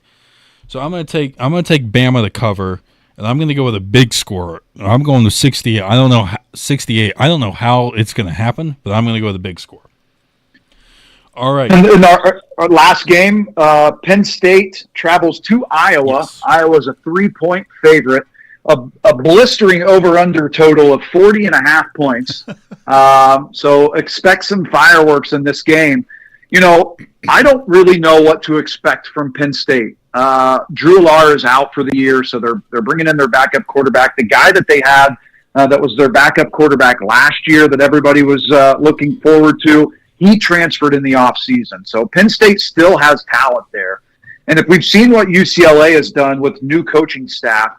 So I'm going to take Bama to cover, and I'm going to go with a big score. I'm going to 68. I don't know 68. I don't know how it's going to happen, but I'm going to go with a big score. All right. And in our last game, Penn State travels to Iowa. Yes. Iowa's a 3-point favorite. A blistering over-under total of 40.5 points. So expect some fireworks in this game. I don't really know what to expect from Penn State. Drew Lahr is out for the year, so they're bringing in their backup quarterback. The guy that they had that was their backup quarterback last year that everybody was looking forward to, he transferred in the offseason. So Penn State still has talent there. And if we've seen what UCLA has done with new coaching staff,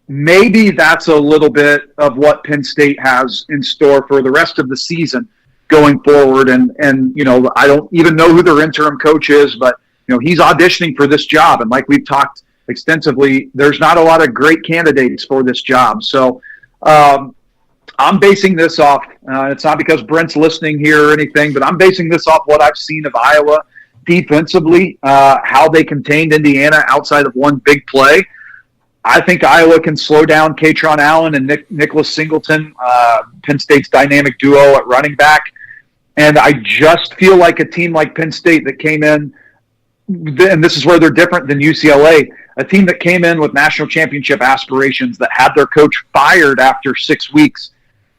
maybe that's a little bit of what Penn State has in store for the rest of the season going forward. And I don't even know who their interim coach is, but he's auditioning for this job. And like we've talked extensively, there's not a lot of great candidates for this job. So I'm basing this off, it's not because Brent's listening here or anything, but I'm basing this off what I've seen of Iowa defensively, how they contained Indiana outside of one big play. I think Iowa can slow down Katron Allen and Nicholas Singleton, Penn State's dynamic duo at running back. And I just feel like a team like Penn State that came in and this is where they're different than UCLA, a team that came in with national championship aspirations, that had their coach fired after 6 weeks,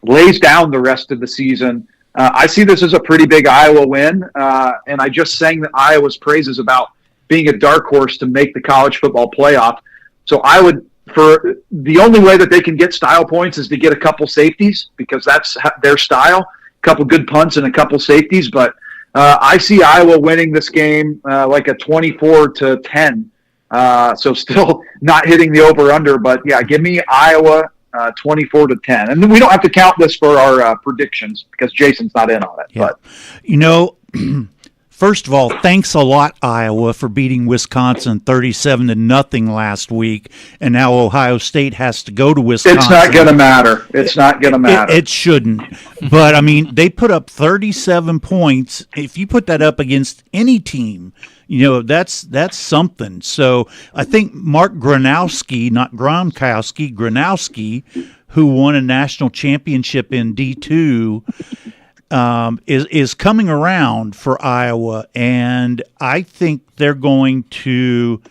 lays down the rest of the season. I see this as a pretty big Iowa win, and I just sang that Iowa's praises about being a dark horse to make the college football playoff. So I would, for the only way that they can get style points is to get a couple safeties, because that's their style, a couple good punts and a couple safeties. But I see Iowa winning this game like a 24-10. So still not hitting the over-under, but yeah, give me Iowa 24-10. And we don't have to count this for our predictions because Jason's not in on it. Yeah. But First of all, thanks a lot, Iowa, for beating Wisconsin 37-0 last week, and now Ohio State has to go to Wisconsin. it's not going to matter. It's not going to matter. It shouldn't. But, I mean, they put up 37 points. If you put that up against any team, that's something. So I think Mark Gronowski, not Gronkowski, Gronowski, who won a national championship in D2, is coming around for Iowa, and I think they're going to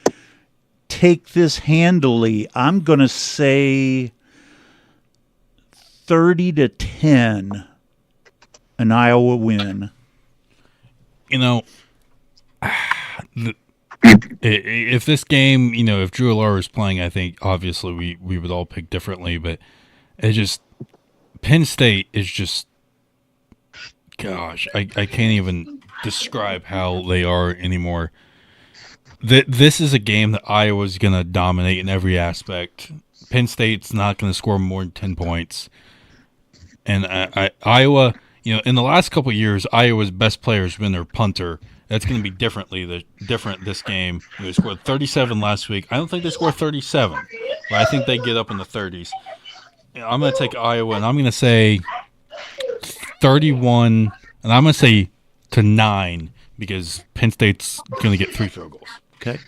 take this handily. I'm going to say 30-10, an Iowa win. If this game, if Drew Allar was playing, I think obviously we would all pick differently, but Penn State is just, gosh, I can't even describe how they are anymore. This is a game that Iowa's going to dominate in every aspect. Penn State's not going to score more than 10 points. And Iowa, in the last couple of years, Iowa's best player has been their punter. That's going to be different this game. They scored 37 last week. I don't think they scored 37, but I think they get up in the 30s. I'm going to take Iowa, and I'm going to say 31, and I'm going to say to 9, because Penn State's going to get 3 field goals. Okay.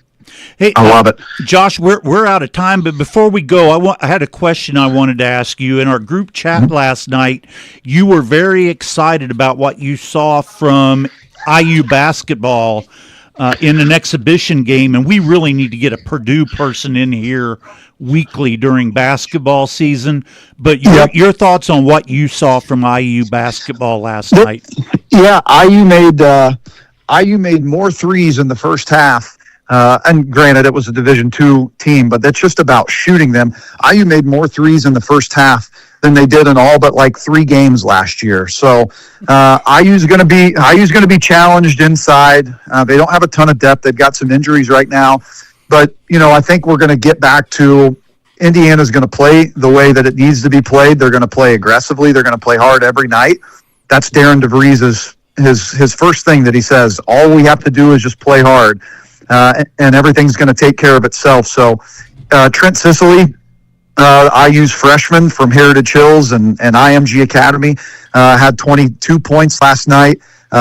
Hey, I love it. Josh, we're out of time, but before we go, I had a question I wanted to ask you. In our group chat last night, you were very excited about what you saw from IU basketball in an exhibition game, and we really need to get a Purdue person in here weekly during basketball season. But your thoughts on what you saw from IU basketball last night? Yeah, IU made more threes in the first half. And granted, it was a Division II team, but that's just about shooting them. IU made more threes in the first half than they did in all but like 3 games last year. So IU's going to be challenged inside. They don't have a ton of depth. They've got some injuries right now, but I think we're going to get back to Indiana's going to play the way that it needs to be played. They're going to play aggressively. They're going to play hard every night. That's Darren DeVries' his first thing that he says. All we have to do is just play hard. And everything's going to take care of itself. So Trent Sicily, IU's freshman from Heritage Hills and IMG Academy, had 22 points last night.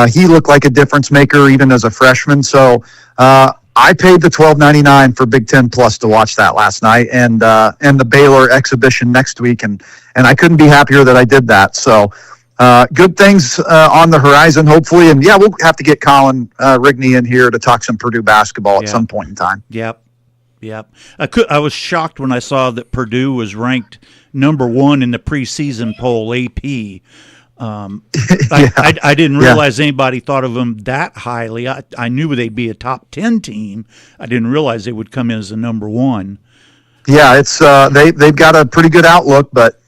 He looked like a difference maker even as a freshman. So I paid the $12.99 for Big Ten Plus to watch that last night, and the Baylor exhibition next week, and I couldn't be happier that I did that. So good things on the horizon, hopefully. And, we'll have to get Colin Rigney in here to talk some Purdue basketball at some point in time. Yep. I was shocked when I saw that Purdue was ranked number 1 in the preseason poll, AP. I didn't realize anybody thought of them that highly. I knew they'd be a top 10 team. I didn't realize they would come in as a number 1. Yeah, it's they've got a pretty good outlook, but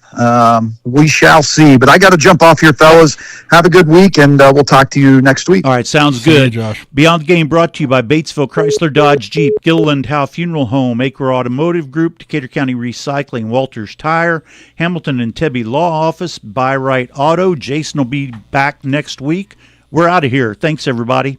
we shall see. But I got to jump off here, fellas. Have a good week, and we'll talk to you next week. All right, sounds See you, good. Josh. Beyond the Game brought to you by Batesville Chrysler Dodge Jeep, Gilliland Howe Funeral Home, Acre Automotive Group, Decatur County Recycling, Walters Tire, Hamilton and Tebby Law Office, Buy Right Auto. Jason will be back next week. We're out of here. Thanks, everybody.